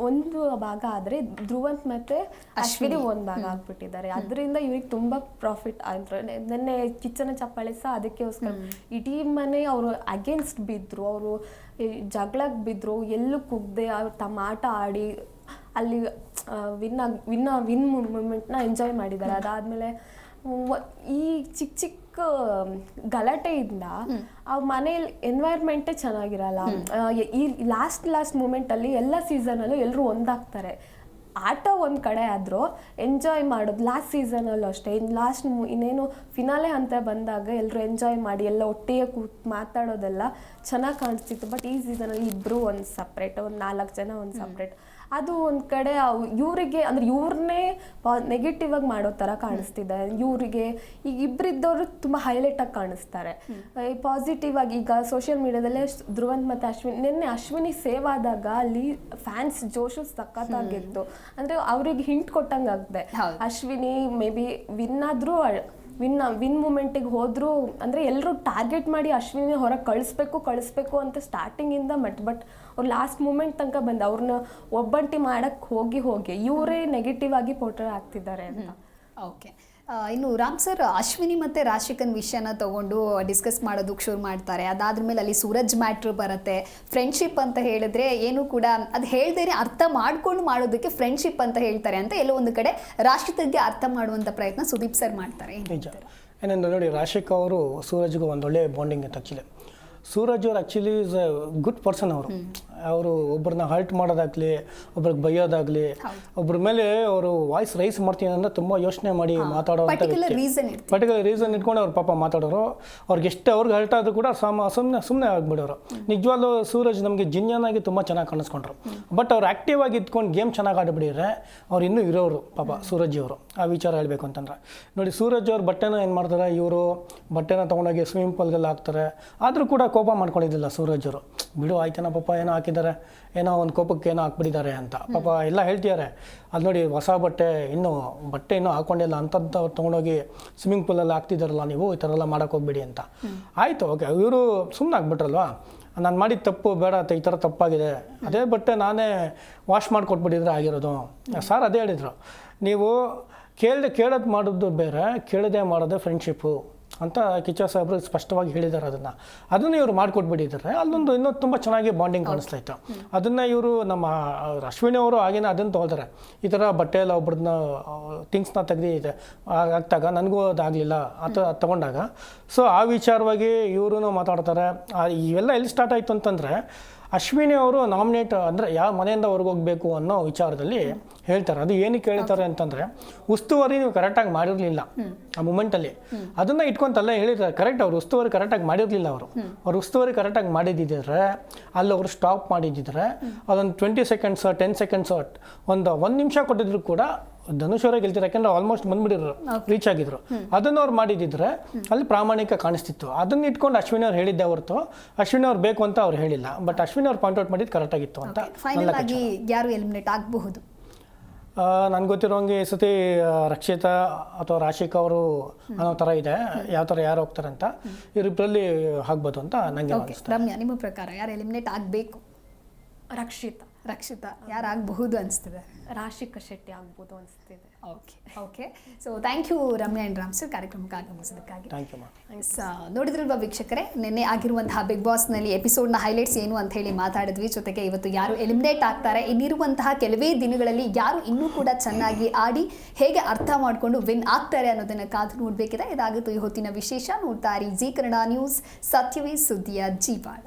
ಒಂದು ಭಾಗ ಆದರೆ ಧ್ರುವಂತ್ ಮತ್ತೆ ಅಶ್ವಿನಿ ಒಂದು ಭಾಗ ಆಗ್ಬಿಟ್ಟಿದ್ದಾರೆ. ಅದರಿಂದ ಇವ್ರಿಗೆ ತುಂಬಾ ಪ್ರಾಫಿಟ್ ಆಯ್ತು. ನೆನ್ನೆ ಕಿಚ್ಚನ ಚಪ್ಪಾಳೆ ಸಹ ಅದಕ್ಕೋಸ್ಕರ ಇಡೀ ಮನೆ ಅವರು ಅಗೇನ್ಸ್ಟ್ ಬಿದ್ರು, ಅವರು ಜಗಳಕ್ಕೆ ಬಿದ್ರು, ಎಲ್ಲೂ ಕುಗ್ದೆ ಅವ್ರು ತಮ್ಮ ಆಟ ಆಡಿ ಅಲ್ಲಿ ವಿನ್ ಮೂಮೆಂಟ್ನ ಎಂಜಾಯ್ ಮಾಡಿದ್ದಾರೆ. ಅದಾದಮೇಲೆ ಈ ಚಿಕ್ಕ ಚಿಕ್ಕ ಗಲಾಟೆಯಿಂದ ಆ ಮನೇಲಿ ಎನ್ವೈರ್ಮೆಂಟೇ ಚೆನ್ನಾಗಿರಲ್ಲ. ಈ ಲಾಸ್ಟ್ ಮೂಮೆಂಟಲ್ಲಿ ಎಲ್ಲ ಸೀಸನಲ್ಲೂ ಎಲ್ಲರೂ ಒಂದಾಗ್ತಾರೆ. ಆಟ ಒಂದು ಕಡೆ ಆದರೂ ಎಂಜಾಯ್ ಮಾಡೋದು ಲಾಸ್ಟ್ ಸೀಸನಲ್ಲೂ ಅಷ್ಟೇ. ಇನ್ನೇನು ಫಿನಾಲೆ ಅಂತ ಬಂದಾಗ ಎಲ್ಲರೂ ಎಂಜಾಯ್ ಮಾಡಿ ಎಲ್ಲ ಒಟ್ಟಿಗೆ ಮಾತಾಡೋದೆಲ್ಲ ಚೆನ್ನಾಗಿ ಕಾಣಿಸ್ತಿತ್ತು. ಬಟ್ ಈ ಸೀಸನಲ್ಲಿ ಇಬ್ಬರು ಒಂದು ಸಪ್ರೇಟ್, ಒಂದು 4 ಜನ ಒಂದು ಸಪ್ರೇಟ್. ಅದು ಒಂದು ಕಡೆ ಇವರಿಗೆ ಅಂದರೆ ಇವ್ರನ್ನೇ ನೆಗೆಟಿವ್ ಆಗಿ ಮಾಡೋ ಥರ ಕಾಣಿಸ್ತಿದೆ. ಇವರಿಗೆ ಈಗ ಇಬ್ಬರಿದ್ದವರು ತುಂಬ ಹೈಲೈಟಾಗಿ ಕಾಣಿಸ್ತಾರೆ. ಪಾಸಿಟಿವ್ ಆಗಿ ಈಗ ಸೋಷಿಯಲ್ ಮೀಡಿಯಾದಲ್ಲೇ ಧ್ರುವಂತ್ ಮತ್ತು ನಿನ್ನೆ ಅಶ್ವಿನಿ ಸೇವ್ ಆದಾಗ ಅಲ್ಲಿ ಫ್ಯಾನ್ಸ್ ಜೋಶು ಸಖತ್ತಾಗಿತ್ತು. ಅಂದರೆ ಅವ್ರಿಗೆ ಹಿಂಟ್ ಕೊಟ್ಟಂಗೆ ಆಗಿದೆ. ಅಶ್ವಿನಿ ಮೇ ಬಿ ವಿನ್ ಆದರೂ ವಿನ್ ಮೂಮೆಂಟಿಗೆ ಹೋದ್ರು ಅಂದರೆ ಎಲ್ಲರೂ ಟಾರ್ಗೆಟ್ ಮಾಡಿ ಅಶ್ವಿನಿ ಹೊರಗೆ ಕಳಿಸ್ಬೇಕು ಅಂತ ಸ್ಟಾರ್ಟಿಂಗಿಂದ ಬಟ್ ಅವ್ರು ಲಾಸ್ಟ್ ಮೂಮೆಂಟ್ ತನಕ ಬಂದು ಅವ್ರನ್ನ ಒಬ್ಬಂಟಿ ಮಾಡಕ್ಕೆ ಹೋಗಿ ಇವರೇ ನೆಗೆಟಿವ್ ಆಗಿ ಪೋರ್ಟ್ರೇ ಆಗ್ತಿದ್ದಾರೆ ಅಂತ. ಓಕೆ, ಇನ್ನು ರಾಮ್ ಸರ್ ಅಶ್ವಿನಿ ಮತ್ತು ರಾಶಿಕನ್ ವಿಷಯನ ತಗೊಂಡು ಡಿಸ್ಕಸ್ ಮಾಡೋದಕ್ಕೆ ಶುರು ಮಾಡ್ತಾರೆ. ಅದಾದ್ಮೇಲೆ ಅಲ್ಲಿ ಸೂರಜ್ ಮ್ಯಾಟ್ರ್ ಬರುತ್ತೆ. ಫ್ರೆಂಡ್ಶಿಪ್ ಅಂತ ಹೇಳಿದ್ರೆ ಏನು ಕೂಡ ಅದು ಹೇಳ್ದೇನೆ ಅರ್ಥ ಮಾಡ್ಕೊಂಡು ಮಾಡೋದಕ್ಕೆ ಫ್ರೆಂಡ್ಶಿಪ್ ಅಂತ ಹೇಳ್ತಾರೆ ಅಂತ ಎಲ್ಲೋ ಒಂದು ಕಡೆ ರಾಶಿಕನ್ಗೆ ಅರ್ಥ ಮಾಡುವಂಥ ಪ್ರಯತ್ನ ಸುದೀಪ್ ಸರ್ ಮಾಡ್ತಾರೆ. ಏನಂದ್ರೆ ನೋಡಿ, ರಾಶಿಕ್ ಅವರು ಸೂರಜ್ಗೂ ಒಂದು ಒಳ್ಳೆ ಬಾಂಡಿಂಗ್ ಇತ್ತು. ಆ್ಯಕ್ಚುಲಿ ಸೂರಜ್ ಅವ್ರು actually is A good person. ಅವರು ಒಬ್ಬರನ್ನ ಹರ್ಟ್ ಮಾಡೋದಾಗಲಿ, ಒಬ್ರಿಗೆ ಬೈಯೋದಾಗಲಿ, ಒಬ್ಬರ ಮೇಲೆ ಅವರು ವಾಯ್ಸ್ ರೈಸ್ ಮಾಡ್ತೀನಿ ಅಂದರೆ ತುಂಬ ಯೋಚನೆ ಮಾಡಿ ಮಾತಾಡೋ ಪರ್ಟಿಕ್ಯುಲರ್ ರೀಸನ್ ಇಟ್ಕೊಂಡು ಅವ್ರು ಪಾಪ ಮಾತಾಡೋರು. ಅವ್ರಿಗೆ ಅವ್ರಿಗೆ ಹರ್ಟ್ ಆದರೂ ಕೂಡ ಸುಮ್ಮನೆ ಆಗಿಬಿಡೋರು. ನಿಜವಾಗ್ಲೂ ಸೂರಜ್ ನಮಗೆ ಜಿನ್ಯನಾಗಿ ತುಂಬ ಚೆನ್ನಾಗಿ ಕಾಣಿಸ್ಕೊಂಡ್ರು. ಬಟ್ ಅವ್ರು ಆ್ಯಕ್ಟಿವ್ ಆಗಿ ಇದ್ಕೊಂಡು ಗೇಮ್ ಚೆನ್ನಾಗಿ ಆಡಿಬಿಡಿದ್ರೆ ಅವ್ರು ಇನ್ನೂ ಇರೋರು ಪಾಪ ಸೂರಜ್ ಅವರು. ಆ ವಿಚಾರ ಹೇಳಬೇಕು ಅಂತಂದ್ರೆ ನೋಡಿ, ಸೂರಜ್ ಅವ್ರು ಬಟ್ಟೆನ ಏನು ಮಾಡ್ತಾರೆ, ಇವರು ಬಟ್ಟೆನ ತೊಗೊಂಡೋಗಿ ಸ್ವಿಮ್ಮಿಂಗ್ ಪೂಲ್ಗೆಲ್ಲ ಹಾಕ್ತಾರೆ. ಆದರೂ ಕೂಡ ಕೋಪ ಮಾಡ್ಕೊಂಡಿದ್ದಿಲ್ಲ ಸೂರಜ್ ಅವರು. ಬಿಡು ಆಯ್ತೇನೋ ಪಾಪ ಏನೋ ಹಾಕಿದ್ದಾರೆ, ಏನೋ ಒಂದು ಕೋಪಕ್ಕೆ ಏನೋ ಹಾಕ್ಬಿಟ್ಟಿದ್ದಾರೆ ಅಂತ ಪಾಪ ಎಲ್ಲ ಹೇಳ್ತಿದ್ದಾರೆ. ಅದು ನೋಡಿ, ಹೊಸ ಬಟ್ಟೆ ಇನ್ನೂ ಹಾಕ್ಕೊಂಡಿಲ್ಲ ಅಂಥದ್ದು ಅವ್ರು ತೊಗೊಂಡೋಗಿ ಸ್ವಿಮ್ಮಿಂಗ್ ಪೂಲಲ್ಲಿ ಹಾಕ್ತಿದ್ದಾರಲ್ಲ ನೀವು, ಈ ಥರ ಎಲ್ಲ ಮಾಡೋಕೆ ಹೋಗ್ಬೇಡಿ ಅಂತ. ಆಯಿತು, ಓಕೆ, ಇವರು ಸುಮ್ಮನೆ ಆಗ್ಬಿಟ್ರಲ್ವಾ, ನಾನು ಮಾಡಿದ ತಪ್ಪು ಬೇಡ, ಈ ಥರ ತಪ್ಪಾಗಿದೆ, ಅದೇ ಬಟ್ಟೆ ನಾನೇ ವಾಶ್ ಮಾಡಿಕೊಟ್ಬಿಟ್ಟಿದ್ರೆ ಆಗಿರೋದು. ಸರ್ ಅದೇ ಹೇಳಿದರು, ನೀವು ಕೇಳೋದು ಮಾಡೋದು ಬೇರೆ, ಕೇಳದೆ ಮಾಡೋದೇ ಫ್ರೆಂಡ್ಶಿಪ್ಪು ಅಂತ ಕಿಚ್ಚ ಸಾಹೇಬರು ಸ್ಪಷ್ಟವಾಗಿ ಹೇಳಿದ್ದಾರೆ. ಅದನ್ನು ಇವರು ಮಾಡಿಕೊಟ್ಬಿಟ್ಟಿದ್ದಾರೆ. ಅಲ್ಲೊಂದು ಇನ್ನೂ ತುಂಬ ಚೆನ್ನಾಗಿ ಬಾಂಡಿಂಗ್ ಕಾಣಿಸ್ತಾ ಇತ್ತು. ಅದನ್ನು ಇವರು ನಮ್ಮ ಅಶ್ವಿನಿ ಅವರು ಹಾಗೇನೆ ಅದನ್ನು ತೊಗೊಳ್ತಾರೆ. ಈ ಥರ ಬಟ್ಟೆ ಎಲ್ಲ ಒಬ್ಬರನ್ನ ಥಿಂಗ್ಸ್ನ ತೆಗೆದಿದೆ ಆಗ್ತಾಗ ನನಗೂ ಅದಾಗಲಿಲ್ಲ ಅಂತ ತೊಗೊಂಡಾಗ ಸೊ ಆ ವಿಚಾರವಾಗಿ ಇವರು ಮಾತಾಡ್ತಾರೆ. ಇವೆಲ್ಲ ಎಲ್ಲಿ ಸ್ಟಾರ್ಟ್ ಆಯಿತು ಅಂತಂದರೆ, ಅಶ್ವಿನಿ ಅವರು ನಾಮಿನೇಟ್ ಅಂದರೆ ಯಾವ ಮನೆಯಿಂದ ಹೊರಗೆ ಹೋಗಬೇಕು ಅನ್ನೋ ವಿಚಾರದಲ್ಲಿ ಹೇಳ್ತಾರೆ. ಅದು ಏನಕ್ಕೆ ಹೇಳ್ತಾರೆ ಅಂತಂದರೆ, ಉಸ್ತುವಾರಿ ನೀವು ಕರೆಕ್ಟಾಗಿ ಮಾಡಿರಲಿಲ್ಲ ಆ ಮೂಮೆಂಟಲ್ಲಿ, ಅದನ್ನು ಇಟ್ಕೊಂತಲ್ಲ ಹೇಳಿದ್ದಾರೆ. ಕರೆಕ್ಟ್, ಅವ್ರು ಉಸ್ತುವಾರಿ ಕರೆಕ್ಟಾಗಿ ಮಾಡಿರಲಿಲ್ಲ. ಅವ್ರು ಉಸ್ತುವಾರಿ ಕರೆಕ್ಟಾಗಿ ಮಾಡಿದ್ದಿದ್ರೆ ಅಲ್ಲಿ ಅವರು ಸ್ಟಾಪ್ ಮಾಡಿದ್ದಿದ್ರೆ ಅದೊಂದು 20 ಸೆಕೆಂಡ್ಸ್ 10 ಸೆಕೆಂಡ್ಸ್ ಒಂದು ನಿಮಿಷ ಕೊಟ್ಟಿದ್ರು ಕೂಡ ಧನುಷ್ ಅವರೇ ಗೆಲ್ತಿದ್ರು. ಯಾಕೆಂದ್ರೆ ಆಲ್ಮೋಸ್ಟ್ ಬಂದ್ಬಿಟ್ಟಿದ್ರು, ರೀಚ್ ಆಗಿದ್ರು. ಅದನ್ನು ಅವ್ರು ಮಾಡಿದ್ದಿದ್ರೆ ಅಲ್ಲಿ ಪ್ರಾಮಾಣಿಕ ಕಾಣಿಸ್ತಿತ್ತು. ಅದನ್ನ ಇಟ್ಕೊಂಡು ಅಶ್ವಿನಿ ಅವ್ರು ಹೇಳಿದ್ದೆ ಹೊರತು ಅಶ್ವಿನಿ ಅವ್ರು ಬೇಕು ಅಂತ ಅವ್ರು ಹೇಳಿಲ್ಲ. ಬಟ್ ಅಶ್ವಿನಿ ಅವ್ರು ಪಾಯಿಂಟ್ ಔಟ್ ಮಾಡಿದ್ದು ಕರೆಕ್ಟ್ ಆಗಿತ್ತು ಅಂತ. ಫೈನಲ್ ಆಗಿ ಯಾರು ಎಲಿಮಿನೇಟ್ ಆಗಬಹುದು? ನನ್ಗೆ ಗೊತ್ತಿರೋಂಗೆ ಈ ಸತಿ ರಕ್ಷಿತಾ ಅಥವಾ ರಾಶಿಕಾ ಅವರು ಅನ್ನೋ ಥರ ಇದೆ. ಯಾವ ಥರ ಯಾರು ಹೋಗ್ತಾರೆ ಅಂತ ಇವರಿಬ್ಬರಲ್ಲಿ ಆಗ್ಬೋದು ಅಂತ ನನಗೆ ಅನಿಸುತ್ತೆ. ರಮ್ಯಾ, ನಿಮ್ಮ ಪ್ರಕಾರ ಯಾರು ಎಲಿಮಿನೇಟ್ ಆಗಬೇಕು? ರಕ್ಷಿತಾ ಯಾರಾಗಬಹುದು ಅನಿಸ್ತದೆ? ರಾಶಿಕಾ ಶೆಟ್ಟಿ ಆಗ್ಬೋದು ಅನಿಸ್ತಿದೆ. Okay. So thank you Ramya and Ram sir ಕಾರ್ಯಕ್ರಮಕ್ಕೆ ಆಗಮಿಸೋದಕ್ಕಾಗಿ. Thank you. ನೋಡಿದ್ರಲ್ವಾ ವೀಕ್ಷಕರೇ, ನಿನ್ನೆ ಆಗಿರುವಂತಹ ಬಿಗ್ ಬಾಸ್ನಲ್ಲಿ ಎಪಿಸೋಡ್ನ ಹೈಲೈಟ್ಸ್ ಏನು ಅಂತ ಹೇಳಿ ಮಾತಾಡಿದ್ವಿ. ಜೊತೆಗೆ ಇವತ್ತು ಯಾರು ಎಲಿಮಿನೇಟ್ ಆಗ್ತಾರೆ, ಇನ್ನಿರುವಂತಹ ಕೆಲವೇ ದಿನಗಳಲ್ಲಿ ಯಾರು ಇನ್ನೂ ಕೂಡ ಚೆನ್ನಾಗಿ ಆಡಿ ಹೇಗೆ ಅರ್ಥ ಮಾಡಿಕೊಂಡು ವಿನ್ ಆಗ್ತಾರೆ ಅನ್ನೋದನ್ನು ಕಾದು ನೋಡಬೇಕಿದೆ. ಇದಾಗಿತ್ತು ಈ ಹೊತ್ತಿನ ವಿಶೇಷ. ನೋಡ್ತಾ ಇರಿ ಜೀ ಕನ್ನಡ ನ್ಯೂಸ್, ಸತ್ಯವೇ ಸುದ್ದಿಯ ಜೀವಾಳ.